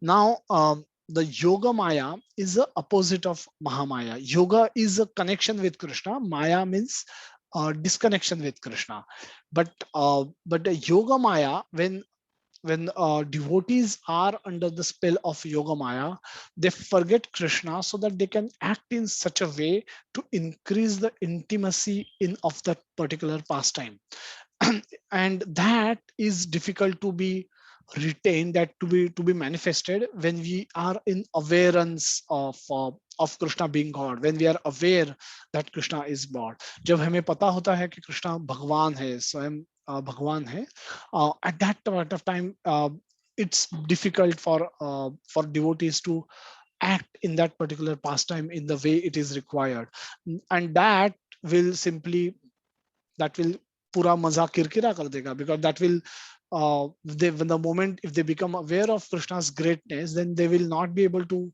Now, the Yoga Maya is the opposite of Mahamaya. Yoga is a connection with Krishna. Maya means disconnection with Krishna. But the Yoga Maya, when devotees are under the spell of Yoga Maya, they forget Krishna so that they can act in such a way to increase the intimacy in of that particular pastime. And that is difficult to be retained, that to be manifested when we are in awareness of Krishna being God, when we are aware that Krishna is God. जब हमें पता होता है कि कृष्णा भगवान है, स्वयं भगवान है, at that point of time it's difficult for devotees to act in that particular pastime in the way it is required, and that will पूरा मजा किरकिरा कर देगा, because that will when the moment if they become aware of Krishna's greatness, then they will not be able to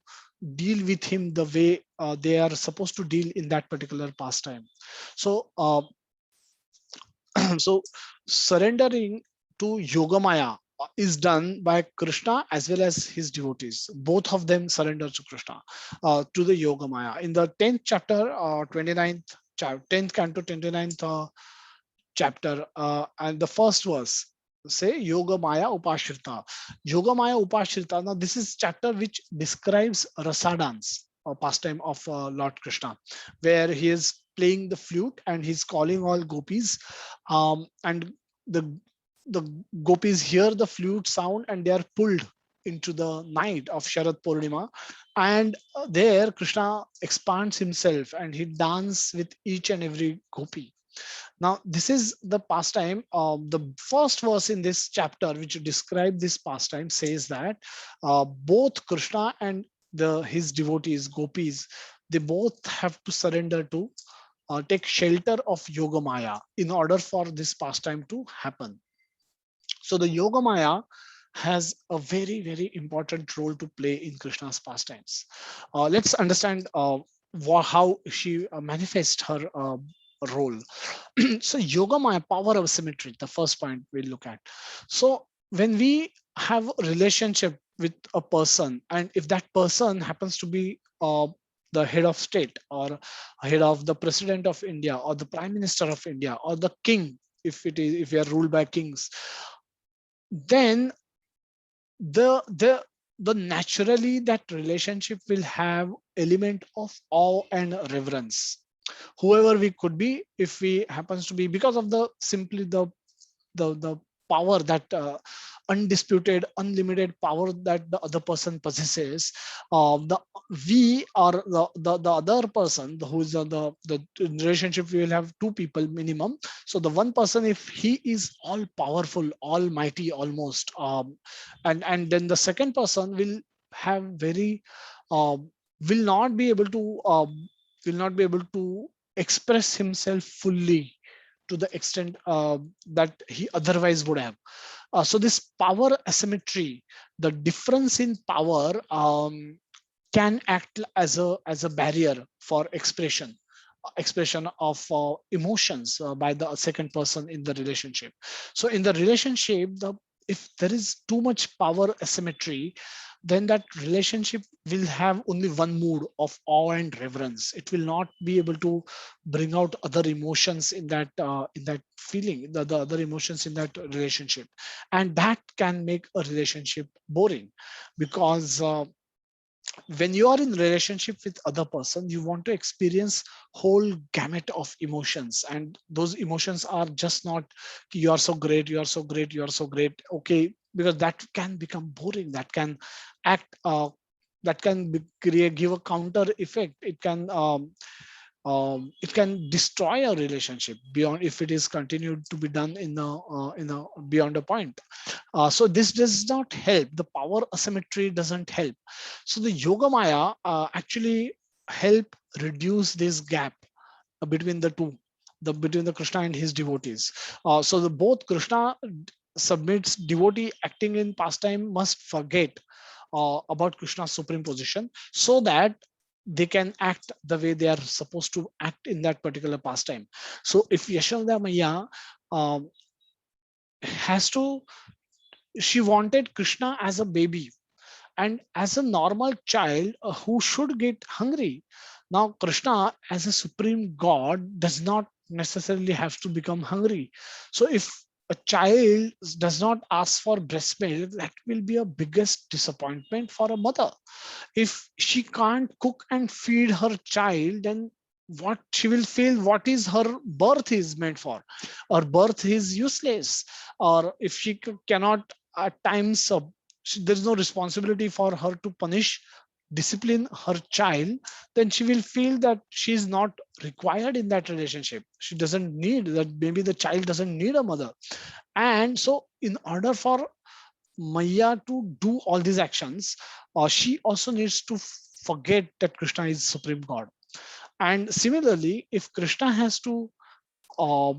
deal with him the way they are supposed to deal in that particular pastime. So so surrendering to Yogamaya is done by Krishna as well as his devotees. Both of them surrender to Krishna, to the Yogamaya. In the 10th chapter, 29th 10th canto, 29th chapter, and the first verse say Yoga Maya Upashrita. Yoga Maya Upashrita. Now this is chapter which describes rasa dance, or pastime of Lord Krishna, where he is playing the flute and he's calling all gopis, and the gopis hear the flute sound and they are pulled into the night of Sharad Purnima, and there Krishna expands himself and he dances with each and every gopi. Now, this is the pastime. The first verse in this chapter, which describes this pastime, says that both Krishna and his devotees, gopis, they both have to surrender to take shelter of Yoga Maya in order for this pastime to happen. So the Yoga Maya has a very, very important role to play in Krishna's pastimes. Let's understand how she manifests her role. So Yoga Maya, power of symmetry, the first point we'll look at. So when we have a relationship with a person, and if that person happens to be the head of state or head of the president of India or the prime minister of India or the king, if we are ruled by kings, then the naturally that relationship will have element of awe and reverence, whoever we could be, if we happens to be, because of the simply the power that undisputed unlimited power that the other person possesses. The we or the other person who is the relationship, we will have two people minimum. So the one person, if he is all powerful, almighty almost, and then the second person will have very will not be able to express himself fully to the extent that he otherwise would have. So this power asymmetry, the difference in power, can act as a barrier for expression of emotions by the second person in the relationship. So in the relationship, if there is too much power asymmetry, then that relationship will have only one mood of awe and reverence. It will not be able to bring out other emotions in that feeling, the other emotions in that relationship, and that can make a relationship boring, because when you are in relationship with other person, you want to experience whole gamut of emotions, and those emotions are just not you are so great, you are so great, you are so great, okay, because that can become boring, that can act create, give a counter effect. It can destroy a relationship beyond, if it is continued to be done in a beyond a point. So this does not help. The power asymmetry doesn't help. So the Yoga Maya actually help reduce this gap between the two, between the Krishna and his devotees. So the both Krishna submits devotee acting in pastime must forget about Krishna's supreme position, so that they can act the way they are supposed to act in that particular pastime. So if Yashoda Maya um, has to, she wanted Krishna as a baby and as a normal child who should get hungry. Now Krishna as a supreme god does not necessarily have to become hungry. So if a child does not ask for breast milk, that will be a biggest disappointment for a mother. If she can't cook and feed her child, then what she will feel, what is her birth is meant for, or birth is useless. Or if she cannot at times there is no responsibility for her to punish, discipline her child, then she will feel that she is not required in that relationship. She doesn't need that, maybe the child doesn't need a mother. And so in order for Maya to do all these actions, she also needs to forget that Krishna is supreme god. And similarly, if Krishna uh,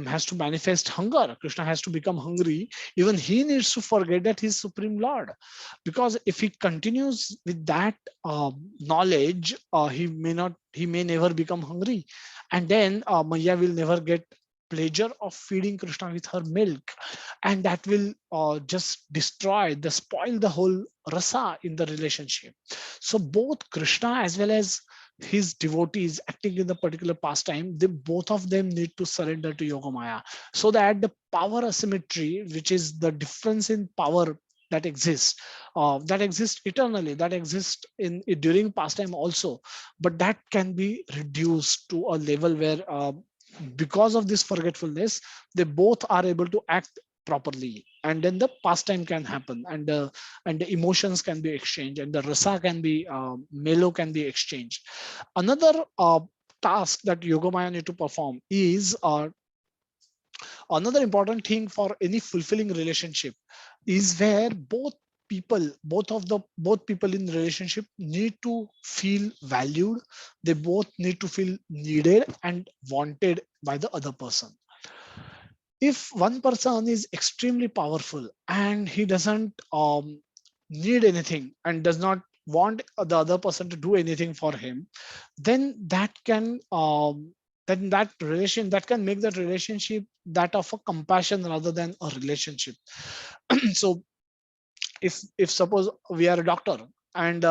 has to manifest hunger, Krishna has to become hungry, even he needs to forget that he's supreme lord. Because if he continues with that knowledge, he may never become hungry, and then Maya will never get pleasure of feeding Krishna with her milk, and that will just spoil the whole rasa in the relationship. So both Krishna as well as his devotees acting in the particular pastime, they both of them need to surrender to Yogamaya, so that the power asymmetry, which is the difference in power that exists eternally, that exists in during pastime also, but that can be reduced to a level where because of this forgetfulness, they both are able to act properly, and then the pastime can happen, and the emotions can be exchanged, and the rasa can be melo can be exchanged. Another task that Yogamaya need to perform is another important thing for any fulfilling relationship is where both people in the relationship need to feel valued. They both need to feel needed and wanted by the other person. If one person is extremely powerful and he doesn't need anything and does not want the other person to do anything for him, then that can make that relationship that of a compassion rather than a relationship. So if suppose we are a doctor, and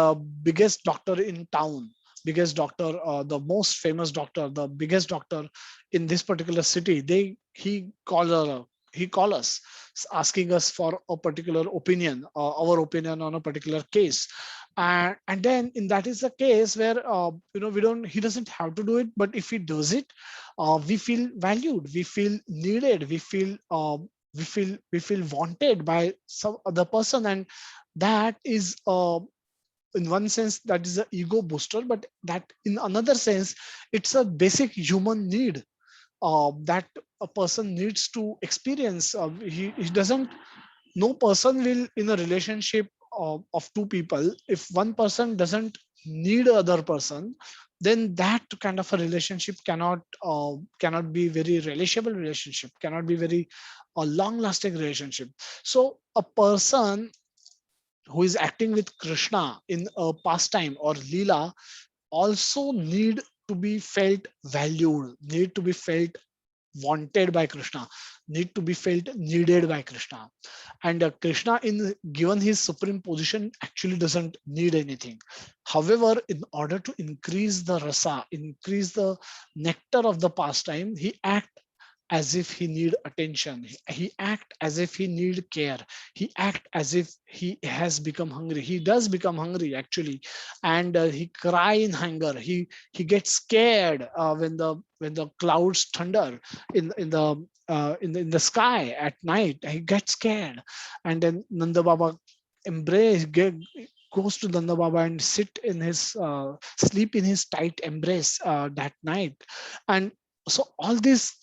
biggest doctor in town biggest doctor, the most famous doctor, the biggest doctor in this particular city, he call us asking us for a particular opinion, our opinion on a particular case. And then in that is the case where he doesn't have to do it, but if he does it, we feel valued, we feel needed, we feel wanted by some other person. And that is in one sense that is an ego booster, but that in another sense it's a basic human need that a person needs to experience. He doesn't, no person will in a relationship of two people, if one person doesn't need other person, then that kind of a relationship cannot be very relishable relationship, cannot be very long lasting relationship. So a person who is acting with Krishna in a pastime or Leela also need to be felt valued, need to be felt wanted by Krishna, need to be felt needed by Krishna. And Krishna, in given his supreme position, actually doesn't need anything. However, in order to increase the rasa, increase the nectar of the pastime, he act as if he need attention, he act as if he need care, he act as if he has become hungry, he does become hungry actually. And he cry in hunger, he gets scared when the clouds thunder in the sky at night, he gets scared. And then Nanda Baba goes to Nanda Baba and sit in his sleep in his tight embrace that night. And so all these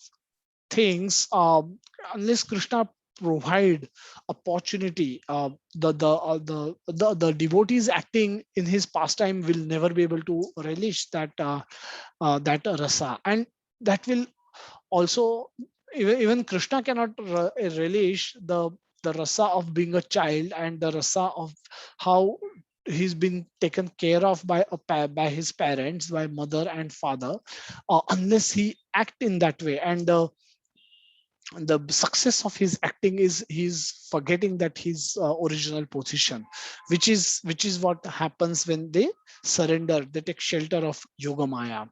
things, unless Krishna provide opportunity, the devotees acting in his pastime will never be able to relish that rasa. And that will also, even Krishna cannot relish the rasa of being a child and the rasa of how he's been taken care of by his parents, by mother and father, unless he act in that way. And the success of his acting is he's forgetting that his original position, which is what happens when they surrender, they take shelter of Yogamaya.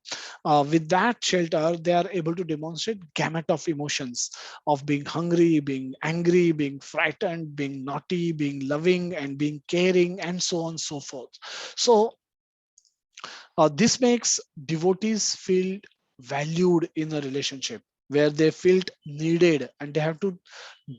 With that shelter, they are able to demonstrate gamut of emotions of being hungry, being angry, being frightened, being naughty, being loving, and being caring, and so on and so forth. So this makes devotees feel valued in a relationship where they felt needed and they have to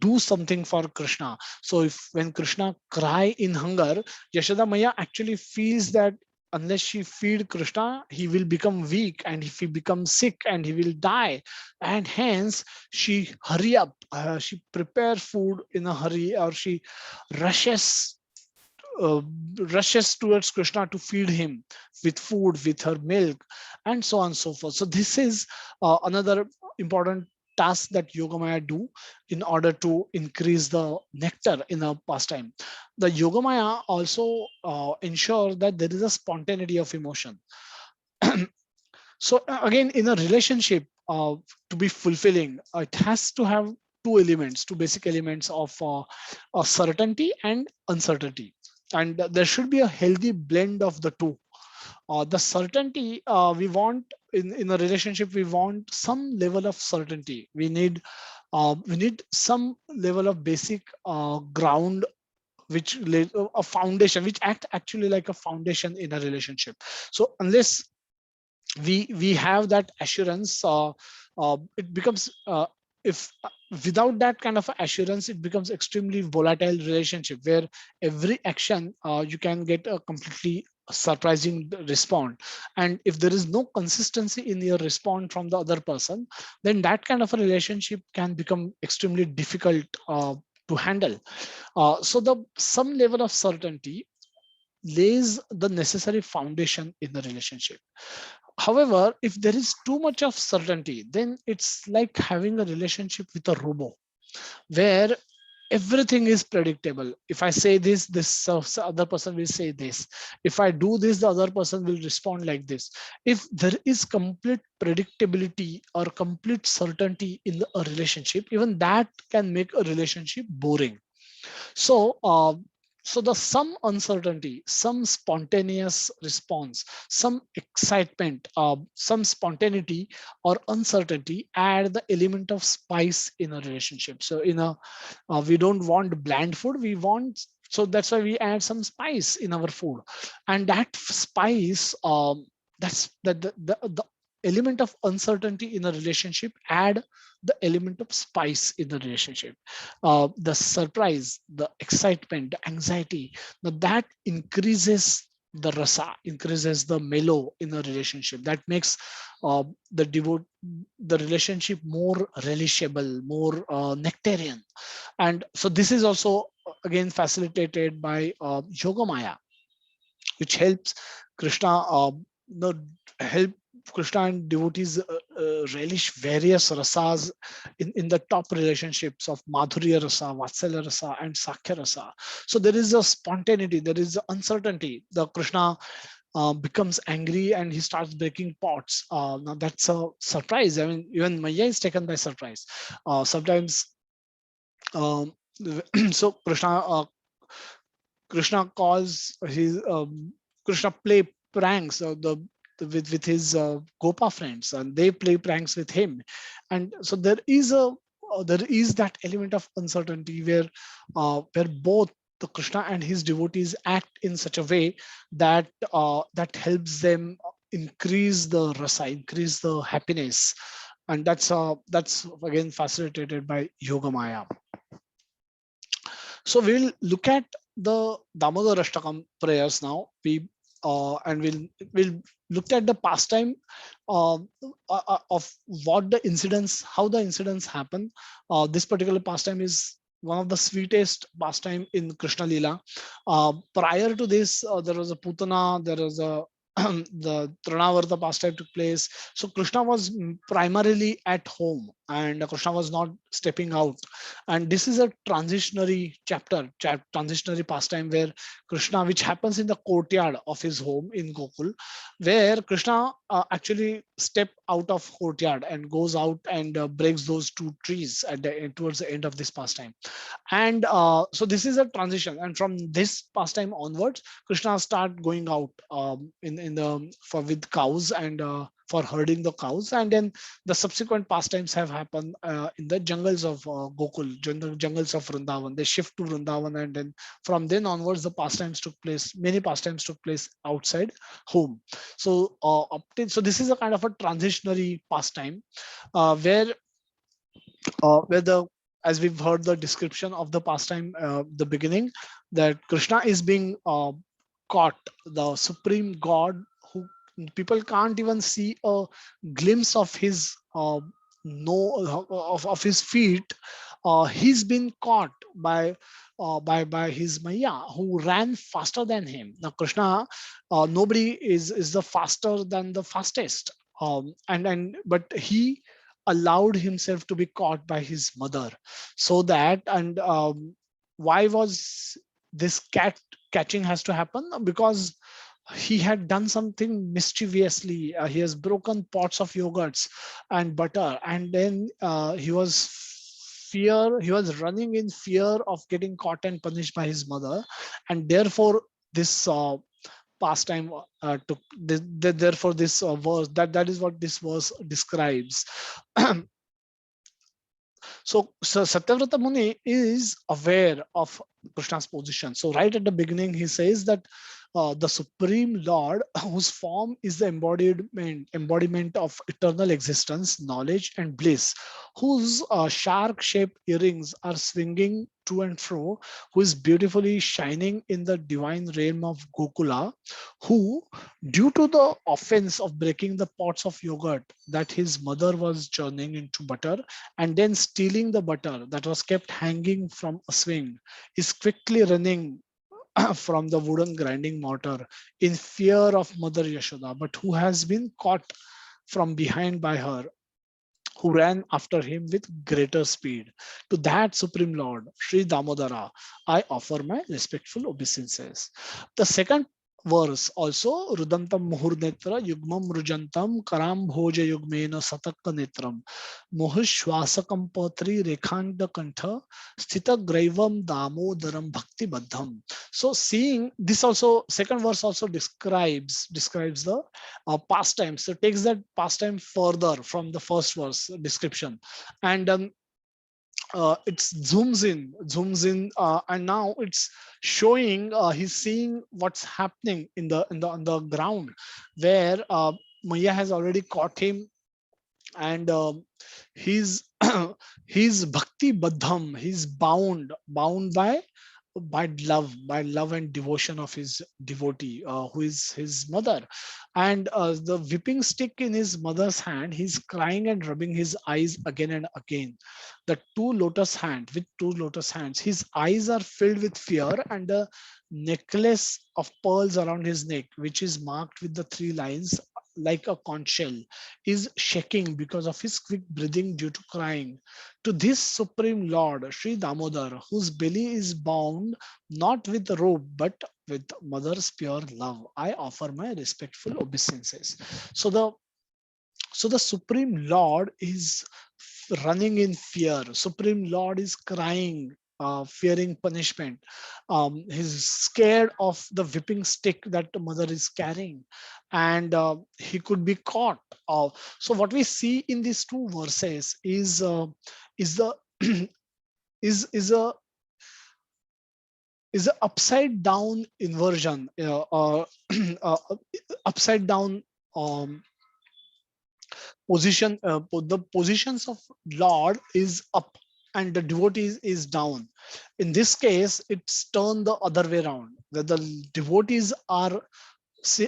do something for Krishna. So if when Krishna cry in hunger, Yashoda Maya actually feels that unless she feed Krishna, he will become weak, and if he becomes sick and he will die. And hence she hurry up, she prepares food in a hurry, or she rushes uh, rushes towards Krishna to feed him with food, with her milk, and so on and so forth. So this is another important task that Yogamaya do in order to increase the nectar in a pastime. The Yogamaya also ensure that there is a spontaneity of emotion. So again, in a relationship, to be fulfilling, it has to have two basic elements of certainty and uncertainty. And there should be a healthy blend of the two. The certainty we want in a relationship, we want some level of certainty. We need some level of basic ground, which a foundation, which act actually like a foundation in a relationship. So unless we have that assurance, it becomes if without that kind of assurance, it becomes extremely volatile relationship where every action you can get a completely surprising response. And if there is no consistency in your response from the other person, then that kind of a relationship can become extremely difficult to handle. So the some level of certainty lays the necessary foundation in the relationship. However, if there is too much of certainty, then it's like having a relationship with a robot where everything is predictable. If I say this, other person will say this. If I do this, the other person will respond like this. If there is complete predictability or complete certainty in a relationship, even that can make a relationship boring. So So the some uncertainty, some spontaneous response, some excitement, some spontaneity or uncertainty add the element of spice in a relationship. So we don't want bland food, we want, so that's why we add some spice in our food. And that spice, that's the element of uncertainty in a relationship add the element of spice in the relationship. The surprise, the excitement, the anxiety, now that increases the rasa, increases the mellow in a relationship. That makes the relationship more relishable, more nectarian. And so this is also again facilitated by Yogamaya, which helps Krishna, help Krishna and devotees relish various rasas in the top relationships of Madhurya Rasa, Vatsalya Rasa, and Sakhya Rasa. So there is a spontaneity, there is uncertainty. The Krishna becomes angry and he starts breaking pots. Now that's a surprise. I mean, even Maya is taken by surprise. Sometimes, um, so Krishna calls his Krishna play pranks with his Gopa friends, and they play pranks with him, and so there is that element of uncertainty where both the Krishna and his devotees act in such a way that that helps them increase the rasa, increase the happiness, and that's again facilitated by Yogamaya. So we'll look at the Damodar Ashtakam prayers now. And we'll look at the pastime of what the incidents, how the incidents happen. This particular pastime is one of the sweetest pastime in Krishna Lila. Prior to this, there was a Putana, there was a the Trinavarta pastime took place. So Krishna was primarily at home, and Krishna was not stepping out. And this is a transitionary transitionary pastime where Krishna, which happens in the courtyard of his home in Gokul, where Krishna actually step out of courtyard and goes out and breaks those two trees towards the end of this pastime. And so this is a transition, and from this pastime onwards, Krishna start going out in the for with cows and for herding the cows, and then the subsequent pastimes have happened in the jungles of Gokul, jungles of Vrindavan. They shift to Vrindavan, and then from then onwards, the pastimes took place. Many pastimes took place outside home. So so this is a kind of a transitionary pastime where the, as we've heard the description of the pastime, the beginning, that Krishna is being caught, the supreme God who people can't even see a glimpse of his of his feet. He's been caught by his Maya, who ran faster than him. Now Krishna, nobody is the faster than the fastest, but he allowed himself to be caught by his mother, so that, and why was this catching has to happen? Because he had done something mischievously. He has broken pots of yogurts and butter, and then he was running in fear of getting caught and punished by his mother, and therefore this pastime took therefore this verse, that is what this verse describes. So Satyavrata Muni is aware of Krishna's position. So right at the beginning, he says that the Supreme Lord, whose form is the embodiment of eternal existence, knowledge, and bliss, whose shark-shaped earrings are swinging to and fro, who is beautifully shining in the divine realm of Gokula, who, due to the offense of breaking the pots of yogurt that his mother was churning into butter and then stealing the butter that was kept hanging from a swing, is quickly running from the wooden grinding mortar in fear of Mother Yashoda, but who has been caught from behind by her, who ran after him with greater speed. To that Supreme Lord, Sri Damodara, I offer my respectful obeisances. The second verse also, Rudantam Muhurnetra Yugmam Rujantam Karam Bhoja Yugmena Satakka Netram Muhushwasakam Patri Rekhanda Kantha Sthita Graivam Damodaram Bhakti Baddham. So seeing this also, second verse also describes the past time. So takes that past time further from the first verse description, and it zooms in, and now it's showing, he's seeing what's happening in the on the ground, where Maya has already caught him, and he's he's bhakti baddham, he's bound by love and devotion of his devotee, who is his mother. And the whipping stick in his mother's hand, he's crying and rubbing his eyes again and again. The two lotus hands, his eyes are filled with fear, and the necklace of pearls around his neck, which is marked with the three lines like a conch shell, is shaking because of his quick breathing due to crying. To this Supreme Lord, Sri Damodar, whose belly is bound not with rope but with mother's pure love, I offer my respectful obeisances. So the Supreme Lord is running in fear. Supreme Lord is crying, fearing punishment. He's scared of the whipping stick that the mother is carrying, and he could be caught. So what we see in these two verses is the is a upside down inversion, uh, upside down um, position. The positions of Lord is up and the devotees is down. In this case, it's turned the other way around, where the devotees are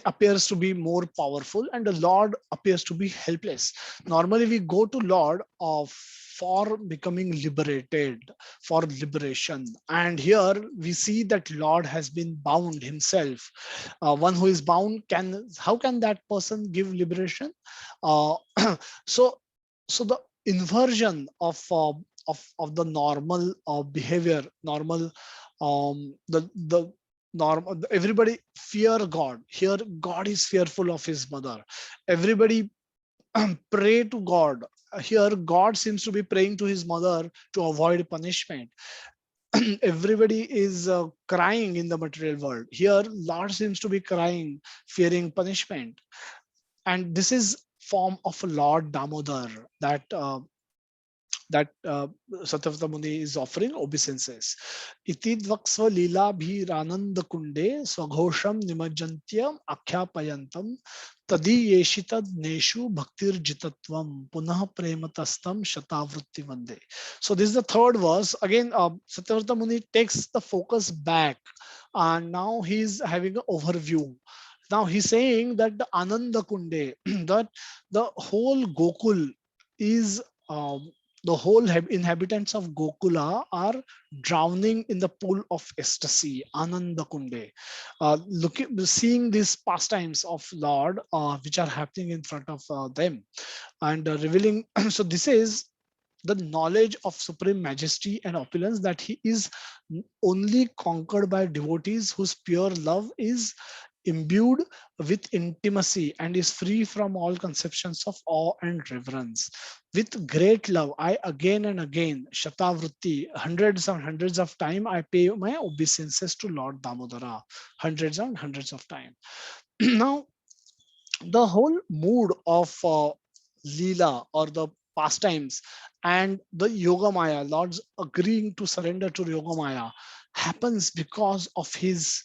appears to be more powerful and the Lord appears to be helpless. Normally we go to Lord for becoming liberated, for liberation, and here we see that Lord has been bound himself. One who is bound, how can that person give liberation? uh, so the inversion of the normal behavior, normal, the normal, everybody fear God. Here God is fearful of his mother. Everybody pray to God. Here God seems to be praying to his mother to avoid punishment. Everybody is crying in the material world. Here Lord seems to be crying, fearing punishment. And this is form of Lord Damodar that Satyavata Muni is offering obeisances. Iti dvaksva lila bhirananda kunde swaghosham nimajjantyam akhyapayantam tadi yeshitad neshu bhaktir jitatvam punah prematastam shatavrutti vande. So this is the third verse. Again, Satyavata Muni takes the focus back, and now he's having an overview. Now he's saying that the Ananda Kunde, that the whole Gokul is the whole inhabitants of Gokula are drowning in the pool of ecstasy, Ananda Kunde. Seeing these pastimes of Lord, which are happening in front of them, and revealing. So this is the knowledge of supreme majesty and opulence, that he is only conquered by devotees whose pure love is imbued with intimacy and is free from all conceptions of awe and reverence. With great love, I again and again, Shatavrutti, hundreds and hundreds of times, I pay my obeisances to Lord Damodara, hundreds and hundreds of times. Now, the whole mood of Leela, or the pastimes, and the Yoga Maya, Lord's agreeing to surrender to Yoga Maya, happens because of his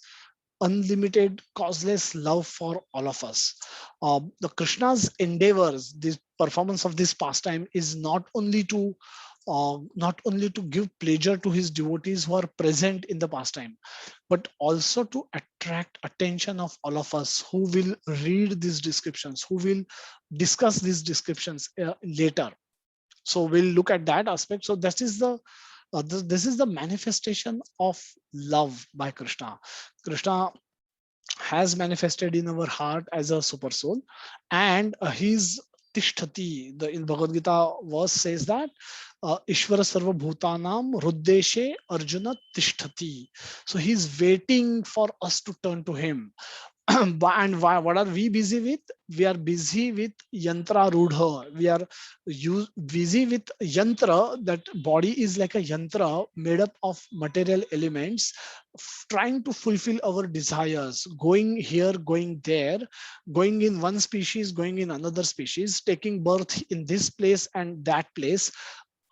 unlimited, causeless love for all of us. The Krishna's endeavors, the performance of this pastime, is not only to give pleasure to his devotees who are present in the pastime, but also to attract attention of all of us who will read these descriptions, who will discuss these descriptions later. So we'll look at that aspect. So this is the manifestation of love by Krishna. Krishna has manifested in our heart as a super soul, and his tishtati, in Bhagavad Gita verse says that Ishvara Sarva Bhutanam Ruddeshe Arjuna Tishtati. So he's waiting for us to turn to him. And why, what are we busy with? We are busy with yantra rudha. We are busy with yantra. That body is like a yantra made up of material elements, trying to fulfill our desires, going here, going there, going in one species, going in another species, taking birth in this place and that place,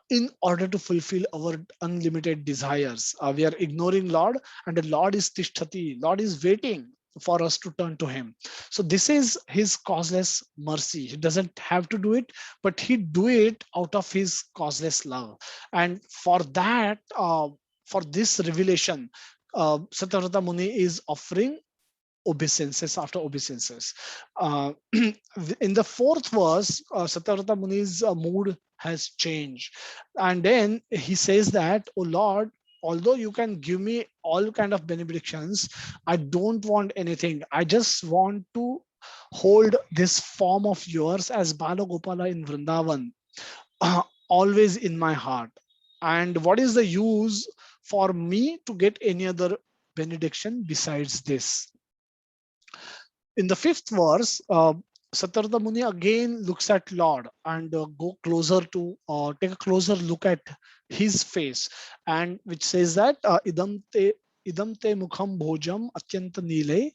in order to fulfill our unlimited desires. We are ignoring Lord, and the Lord is tishtati. Lord is waiting for us to turn to him. So this is his causeless mercy. He doesn't have to do it, but he do it out of his causeless love. And for that, for this revelation, Satyavrata Muni is offering obeisances after obeisances. In the fourth verse, Satyavrata Muni's mood has changed. And then he says that, oh Lord, although you can give me all kind of benedictions, I don't want anything. I just want to hold this form of yours as Bala Gopala in Vrindavan, always in my heart. And what is the use for me to get any other benediction besides this? In the fifth verse, Satyavrata Muni again looks at Lord and go closer to take a closer look at his face, and which says that idam te mukham bhojam atyanta nile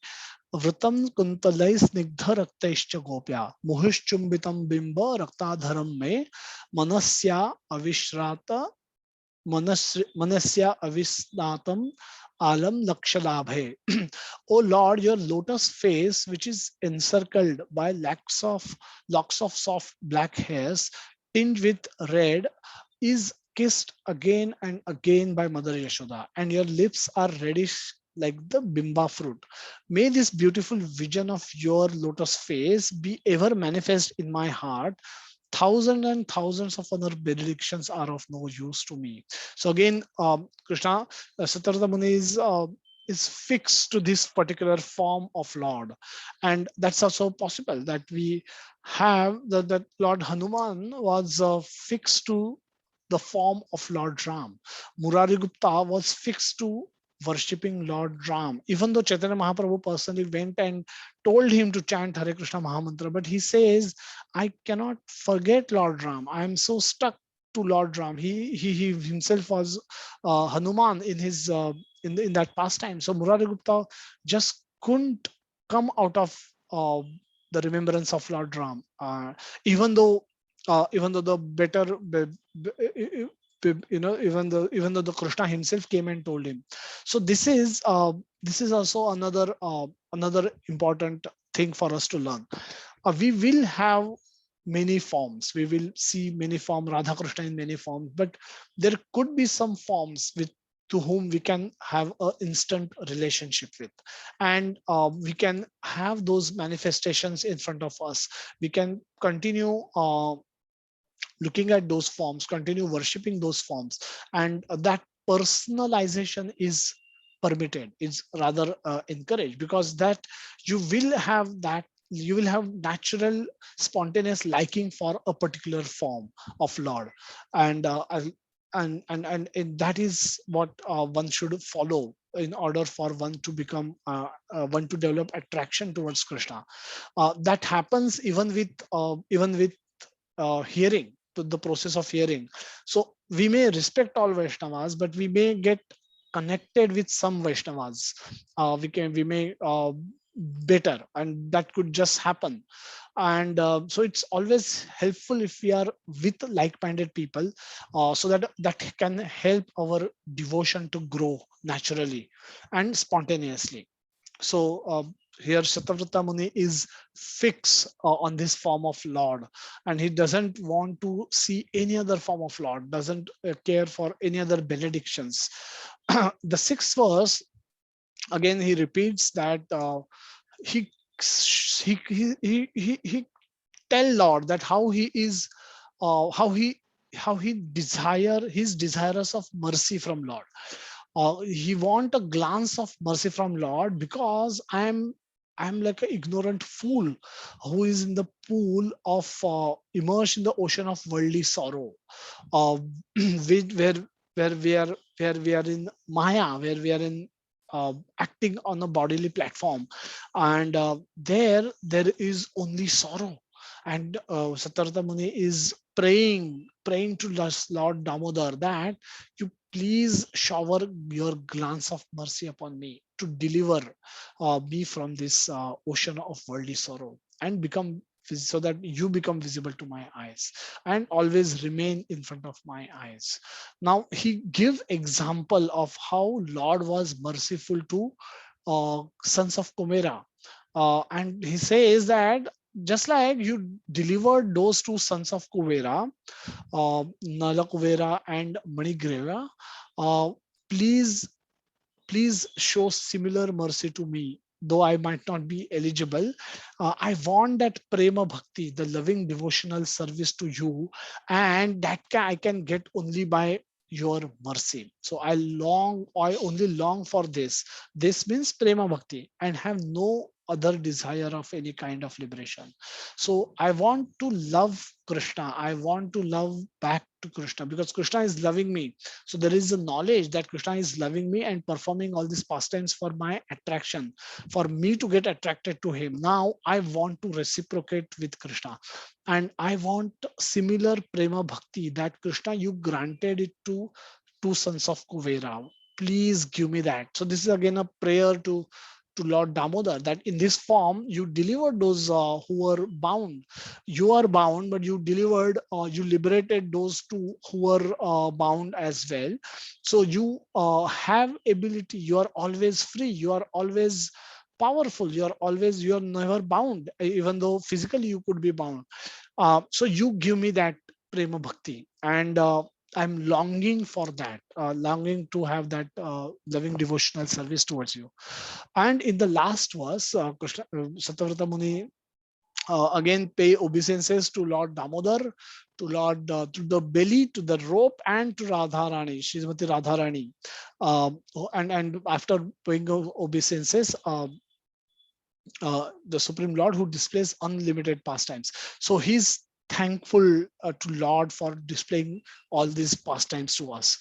vratam kuntalai snigdha raktaischa gopya muhishchumbitam bimba raktadharam me manasya avishrata manasya avisnatam alam lakshalabhe. O Lord, your lotus face, which is encircled by locks of soft black hairs tinged with red, is kissed again and again by Mother Yashoda, and your lips are reddish like the bimba fruit. May this beautiful vision of your lotus face be ever manifest in my heart. Thousands and thousands of other benedictions are of no use to me. So again, Krishna, Satyavrata Muni is fixed to this particular form of Lord, and that's also possible that we have that Lord Hanuman was fixed to the form of Lord Ram. Murari Gupta was fixed to worshipping Lord Ram, even though Chaitanya Mahaprabhu personally went and told him to chant Hare Krishna Mahamantra, but he says, I cannot forget Lord Ram. I am so stuck to Lord Ram. He himself was Hanuman in his in that pastime. So Murari Gupta just couldn't come out of the remembrance of Lord Ram, even though the better even though the Krishna himself came and told him. So this is also another important thing for us to learn. We will have many forms. We will see many forms, Radha Krishna in many forms, but there could be some forms with to whom we can have an instant relationship with, and we can have those manifestations in front of us. We can continue looking at those forms, continue worshipping those forms, and that personalization is permitted, is rather encouraged, because that you will have natural spontaneous liking for a particular form of Lord, and that is what one should follow in order for one to become one to develop attraction towards Krishna. That happens even with hearing, to the process of hearing. So we may respect all Vaishnavas, but we may get connected with some Vaishnavas. We may better, and that could just happen. And so it's always helpful if we are with like-minded people, so that can help our devotion to grow naturally and spontaneously. So here Satyavrata Muni is fixed on this form of Lord, and he doesn't want to see any other form of Lord, doesn't care for any other benedictions. The sixth verse, again he repeats that he tell Lord that how he is how he desire his desirous of mercy from Lord. He want a glance of mercy from Lord, because I'm like an ignorant fool who is in the pool of immersed in the ocean of worldly sorrow, uh, where we are in Maya, where we are in acting on a bodily platform, and there is only sorrow. And Satyvrata Muni is praying to Lord Damodar that you please shower your glance of mercy upon me to deliver me from this ocean of worldly sorrow, and become so that you become visible to my eyes and always remain in front of my eyes. Now he give example of how Lord was merciful to sons of Kumera, and he says that just like you delivered those two sons of Kuvera, Nala Kuvera and Manigreva, uh, please please show similar mercy to me, though I might not be eligible. I want that prema bhakti, the loving devotional service to you, and I can get only by your mercy. So I only long for this. This means prema bhakti, and have no other desire of any kind of liberation. So I want to love Krishna. I want to love back to Krishna because Krishna is loving me. So there is a knowledge that Krishna is loving me and performing all these pastimes for my attraction, for me to get attracted to him. Now I want to reciprocate with Krishna. And I want similar prema bhakti that Krishna, you granted it to two sons of Kuvera. Please give me that. So this is again a prayer to Lord Damodar that in this form you delivered those who were bound. You are bound, but you delivered, you liberated those two who were bound as well. So you have ability. You are always free. You are always powerful. You are never bound, even though physically you could be bound. So you give me that prema bhakti, and I'm longing for that, longing to have that loving devotional service towards you. And in the last verse, Satyavrata Muni again pay obeisances to Lord Damodar, to the belly, to the rope, and to Radharani, Srimati Radharani. And after paying obeisances, the Supreme Lord who displays unlimited pastimes. So he's thankful to Lord for displaying all these pastimes to us.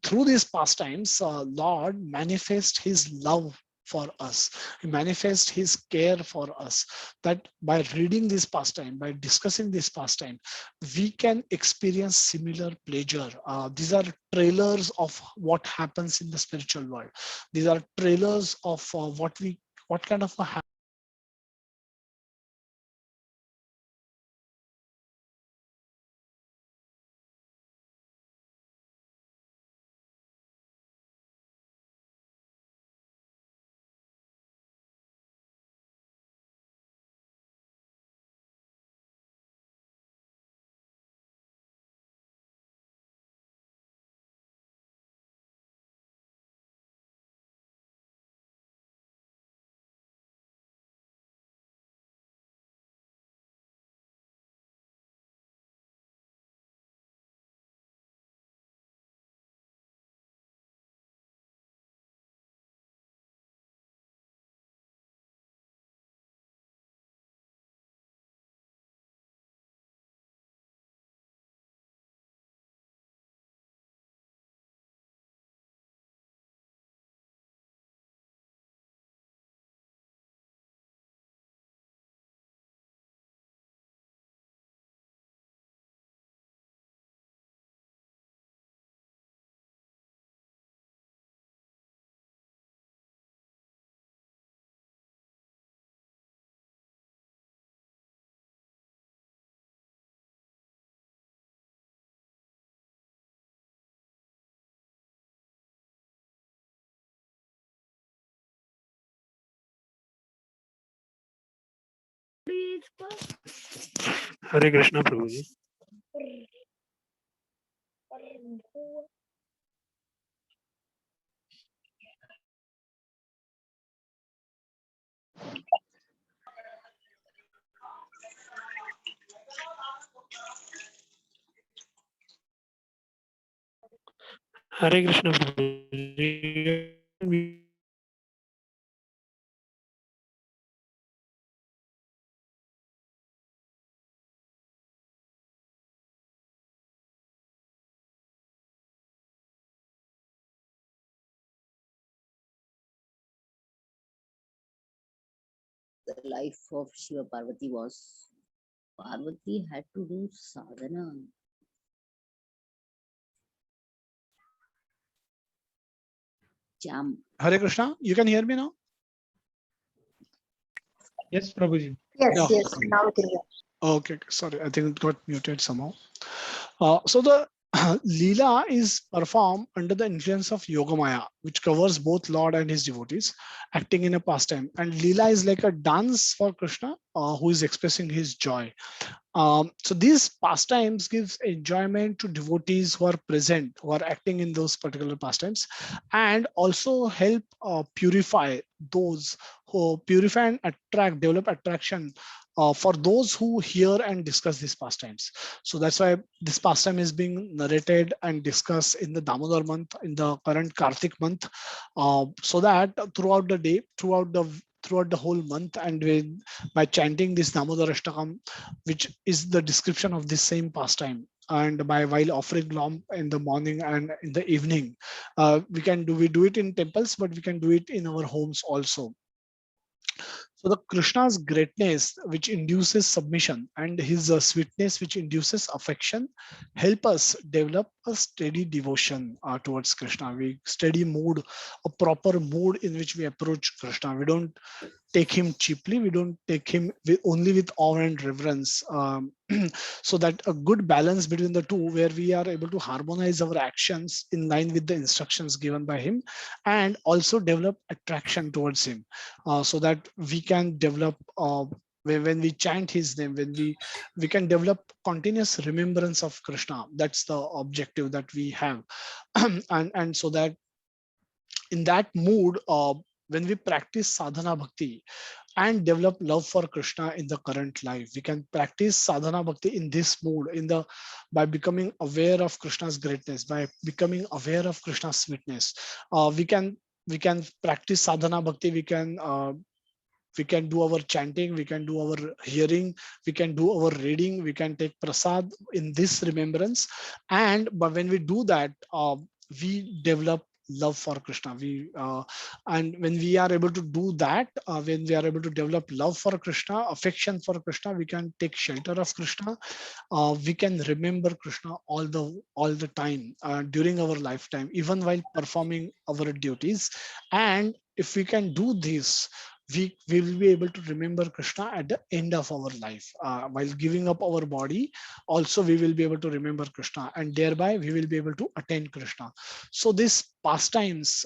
Through these pastimes, Lord manifests his love for us. He manifests his care for us. That by reading this pastime, by discussing this pastime, we can experience similar pleasure. These are trailers of what happens in the spiritual world. These are trailers of what kind of a Hare Krishna, Prabhuji. Hare Krishna, Prabhuji. the life of Shiva Parvati was Parvati had to do sadhana. Jam. Hare Krishna, you can hear me now? Yes, Prabhuji. Yes, Yeah. yes. Now it is. Okay, sorry, I think it got muted somehow. So the Leela is performed under the influence of Yogamaya, which covers both Lord and his devotees, acting in a pastime. And Leela is like a dance for Krishna, who is expressing his joy. So these pastimes gives enjoyment to devotees who are present, who are acting in those particular pastimes, and also help purify those who purify and attract, develop attraction for those who hear and discuss these pastimes. So that's why this pastime is being narrated and discussed in the Damodar month, in the current Kartik month, so that throughout the day, throughout the whole month, and by chanting this Damodar Ashtakam, which is the description of this same pastime, and while offering lamp in the morning and in the evening, we do it in temples, but we can do it in our homes also. So the Krishna's greatness, which induces submission, and his sweetness, which induces affection, help us develop a steady devotion towards Krishna. We steady mood, a proper mood in which we approach Krishna. We don't take him cheaply. We don't take him only with awe and reverence. So that a good balance between the two, where we are able to harmonize our actions in line with the instructions given by him, and also develop attraction towards him, so that we can develop when we chant his name, when we can develop continuous remembrance of Krishna. That's the objective that we have. And so that in that mood, when we practice sadhana bhakti and develop love for Krishna in the current life, we can practice sadhana bhakti in this mood, by becoming aware of Krishna's greatness, by becoming aware of Krishna's sweetness. We can practice sadhana bhakti. We can do our chanting, we can do our hearing, we can do our reading, we can take prasad in this remembrance. But when we do that, we develop love for Krishna. And when we are able to do that, when we are able to develop love for Krishna, affection for Krishna, we can take shelter of Krishna. We can remember Krishna all the time during our lifetime, even while performing our duties. And if we can do this, we will be able to remember Krishna at the end of our life. While giving up our body, also we will be able to remember Krishna, and thereby we will be able to attain Krishna. So these pastimes,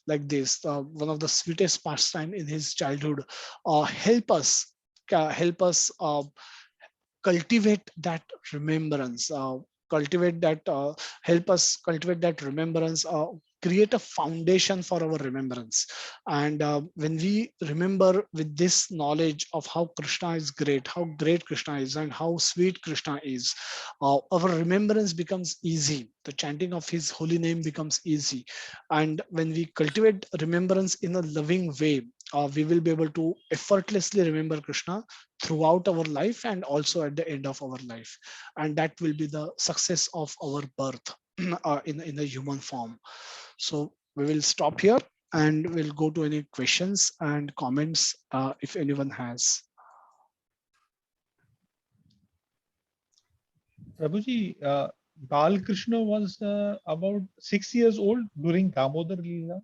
like this, one of the sweetest pastime in his childhood, help us cultivate that remembrance, help us cultivate that remembrance, create a foundation for our remembrance. And when we remember with this knowledge of how Krishna is great, how great Krishna is, and how sweet Krishna is, our remembrance becomes easy. The chanting of his holy name becomes easy. And when we cultivate remembrance in a loving way, we will be able to effortlessly remember Krishna throughout our life and also at the end of our life. And that will be the success of our birth in the human form. So we will stop here and we'll go to any questions and comments if anyone has. Prabhuji, Bal Krishna was about 6 years old during Damodar Leela.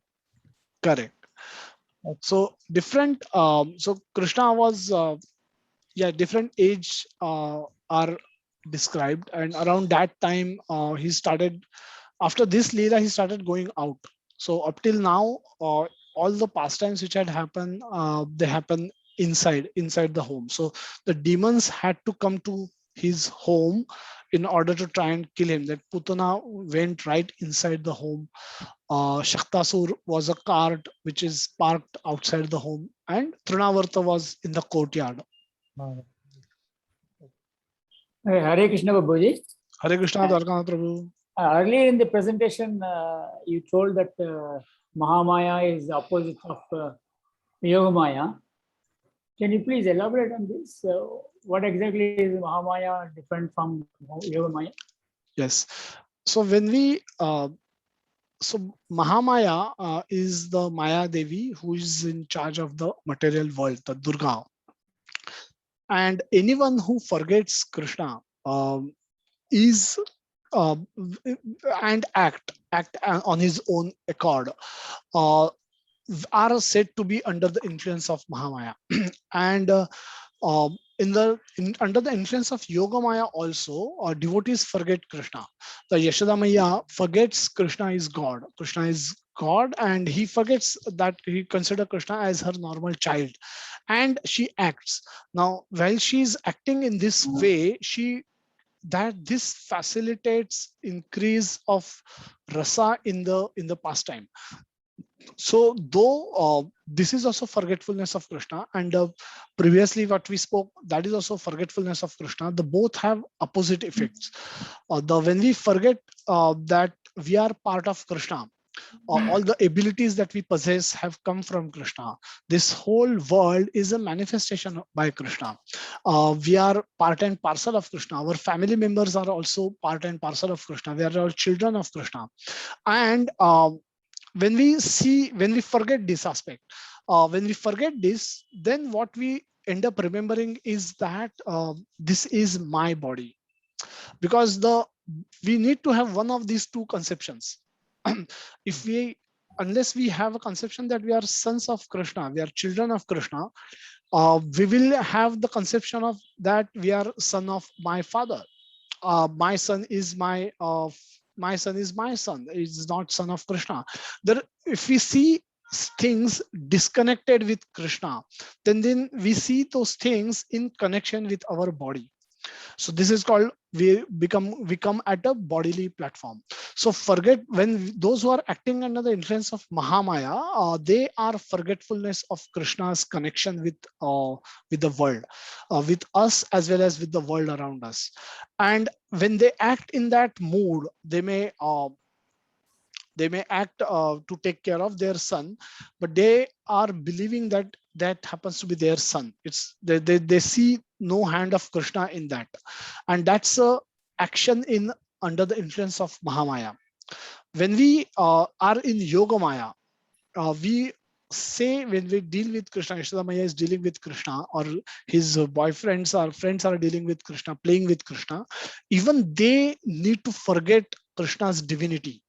Correct. Okay. So different. So Krishna was, different age are described, and around that time he started. After this Leela, he started going out. So up till now, all the pastimes which had happened, they happen inside the home. So the demons had to come to his home in order to try and kill him. That Putana went right inside the home. Shaktasur was a cart which is parked outside the home, and Trinavarta was in the courtyard. Hare Krishna Babuji. Hare Krishna, Dwarkanath Prabhu. Earlier in the presentation, you told that Mahamaya is the opposite of Yogamaya. Can you please elaborate on this? What exactly is Mahamaya different from Yogamaya? Yes. So when we so Mahamaya is the Maya Devi who is in charge of the material world, the Durga. And anyone who forgets Krishna is and act on his own accord are said to be under the influence of Mahamaya. And under the influence of Yogamaya also, devotees forget Krishna. The Yashoda Maya forgets Krishna is God. Krishna is God, and he forgets that he consider Krishna as her normal child, and she acts. Now, while she is acting in this way, this facilitates increase of rasa in the pastime. So though this is also forgetfulness of Krishna, and previously what we spoke, that is also forgetfulness of Krishna. The both have opposite effects. When we forget that we are part of Krishna, all the abilities that we possess have come from Krishna. This whole world is a manifestation by Krishna. We are part and parcel of Krishna. Our family members are also part and parcel of Krishna. We are all children of Krishna. And when we forget this aspect, when we forget this, then what we end up remembering is that this is my body, because we need to have one of these two conceptions. Unless we have a conception that we are sons of Krishna, we are children of Krishna, we will have the conception of that we are son of my father. My son is my son. Is not son of Krishna. If we see things disconnected with Krishna, then we see those things in connection with our body. So this is called we come at a bodily platform. So forget, when those who are acting under the influence of Mahamaya, they are forgetfulness of Krishna's connection with the world, with us as well as with the world around us. And when they act in that mood, they may act to take care of their son, but they are believing that that happens to be their son. It's they see no hand of Krishna in that, and that's a action in under the influence of Mahamaya. When we are in Yogamaya, we say when we deal with Krishna, Yashoda Maya is dealing with Krishna, or his boyfriends or friends are dealing with Krishna, playing with Krishna, even they need to forget Krishna's divinity.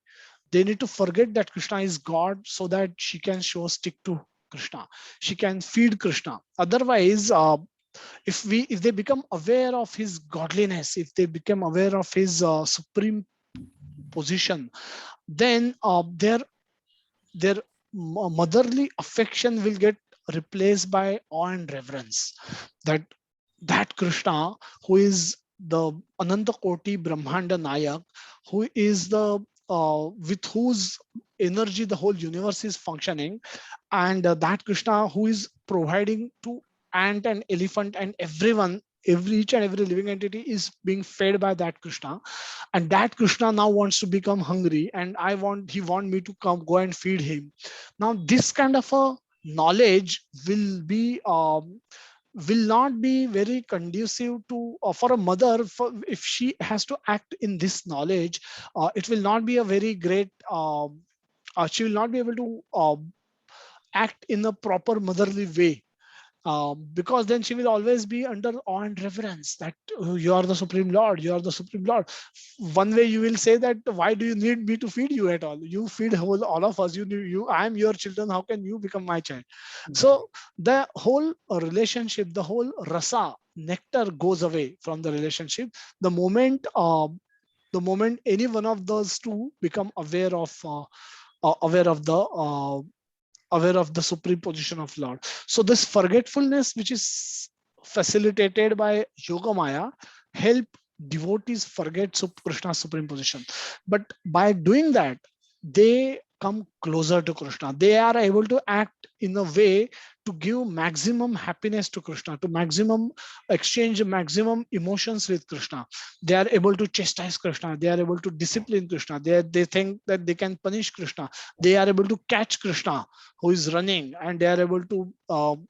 They need to forget that Krishna is God, so that she can show stick to Krishna. She can feed Krishna. Otherwise, if they become aware of his godliness, if they become aware of his supreme position, then their motherly affection will get replaced by awe and reverence. That Krishna, who is the Ananta Koti Brahmanda Nayak, who is the with whose energy the whole universe is functioning, and that Krishna who is providing to ant and elephant and everyone, each and every living entity is being fed by that Krishna. And that Krishna now wants to become hungry, and he want me to go and feed him. Now this kind of a knowledge will not be very conducive to for a mother. If she has to act in this knowledge, it will not be a very great she will not be able to act in a proper motherly way, because then she will always be under awe and reverence that you are the Supreme Lord, you are the Supreme Lord. One way you will say that, why do you need me to feed you at all? You feed all of us. I am your children. How can you become my child? So the whole relationship, the whole rasa, nectar goes away from the relationship the moment any one of those two become aware of the supreme position of Lord. So this forgetfulness, which is facilitated by Yogamaya, help devotees forget Krishna's supreme position. But by doing that, they come closer to Krishna. They are able to act in a way to give maximum happiness to Krishna, to exchange maximum emotions with Krishna. They are able to chastise Krishna. They are able to discipline Krishna. They think that they can punish Krishna. They are able to catch Krishna who is running, and they are able to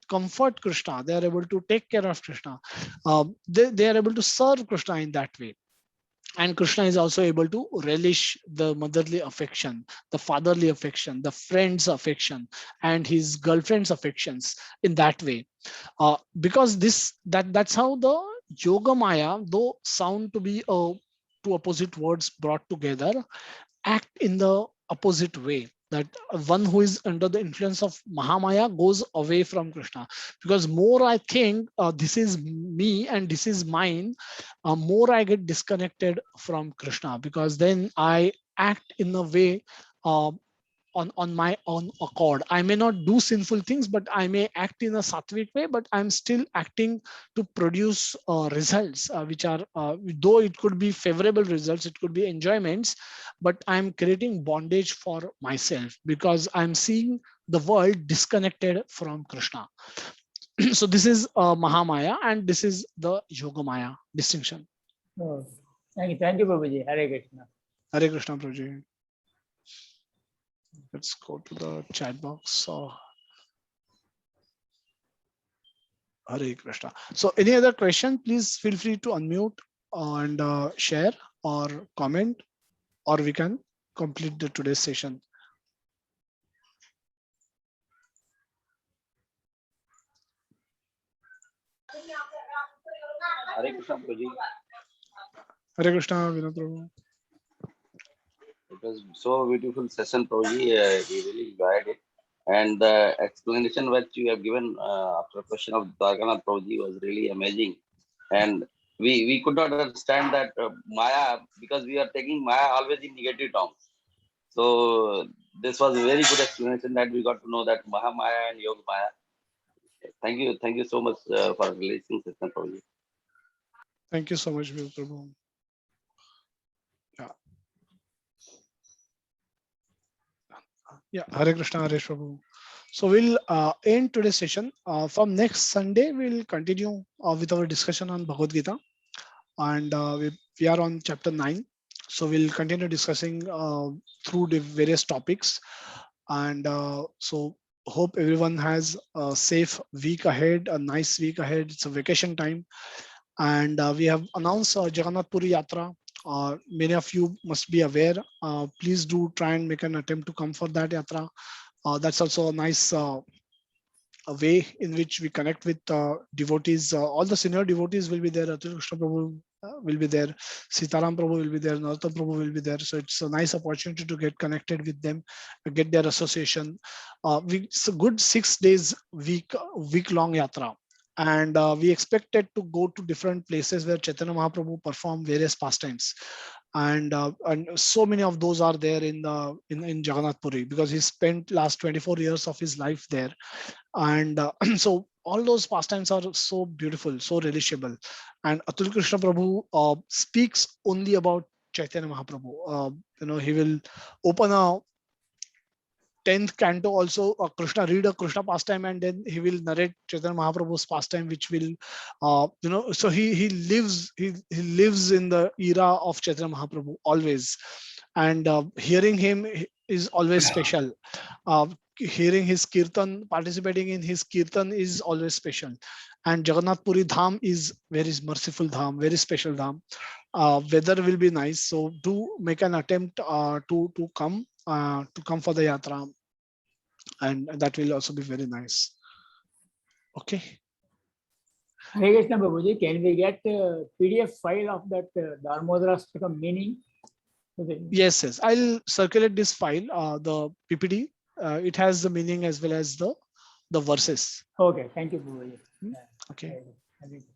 comfort Krishna. They are able to take care of Krishna. They are able to serve Krishna in that way. And Krishna is also able to relish the motherly affection, the fatherly affection, the friend's affection, and his girlfriend's affections in that way. Because that's how the Yoga Maya, though sound to be two opposite words brought together, act in the opposite way. That one who is under the influence of Mahamaya goes away from Krishna, because more I think this is me and this is mine, more I get disconnected from Krishna, because then I act in a way uh, on my own accord. I may not do sinful things, but I may act in a sattvic way, but I'm still acting to produce results which are, though it could be favorable results, it could be enjoyments, but I'm creating bondage for myself because I'm seeing the world disconnected from Krishna. So this is Mahamaya and this is the Yogamaya distinction. Oh, thank you, Prabhuji. Hare Krishna. Hare Krishna, Prabhuji. Let's go to the chat box. Hare Krishna. So any other question, please feel free to unmute and share or comment, or we can complete the today's session. Hare Krishna, Prabhuji. Hare Krishna, Vinod Prabhu. It was so beautiful session, Prabhuji. We really enjoyed it. And the explanation which you have given after a question of Dwarkanath Prabhuji was really amazing. And we could not understand that Maya, because we are taking Maya always in negative terms. So this was a very good explanation that we got to know that Mahamaya and Yoga Maya. Thank you so much for listening, session, Prabhuji. Thank you so much, Vinod Prabhu. Yeah, Hare Krishna, Hare Prabhu. So we'll end today's session. From next Sunday, we'll continue with our discussion on Bhagavad Gita. And we are on chapter 9. So we'll continue discussing through the various topics. And so hope everyone has a safe week ahead, a nice week ahead. It's a vacation time. And we have announced Jagannath Puri Yatra. Many of you must be aware. Please do try and make an attempt to come for that yatra. That's also a nice a way in which we connect with devotees. All the senior devotees will be there. Atul Krishna Prabhu will be there. Sitaram Prabhu will be there. Narottam Prabhu will be there. So it's a nice opportunity to get connected with them, get their association. It's a good 6 days week long yatra. And we expected to go to different places where Chaitanya Mahaprabhu performed various pastimes, and so many of those are there in Jagannath Puri, because he spent last 24 years of his life there, and so all those pastimes are so beautiful, so relishable. And Atul Krishna Prabhu speaks only about Chaitanya Mahaprabhu. He will open a 10th canto also, Krishna read a Krishna pastime, and then he will narrate Chaitanya Mahaprabhu's pastime, which will, so he lives in the era of Chaitanya Mahaprabhu always, and hearing him is always special. Hearing his kirtan, participating in his kirtan is always special. And Jagannath Puri Dham is very merciful Dham, very special Dham. Weather will be nice, so do make an attempt to come for the yatra, and that will also be very nice. Okay. Hare Krishna, Prabhuji, can we get a PDF file of that Dharmodara Stakam meaning? Yes. I'll circulate this file, the PPT. It has the meaning as well as the verses. Okay, thank you, Prabhuji. Okay. Hare Krishna.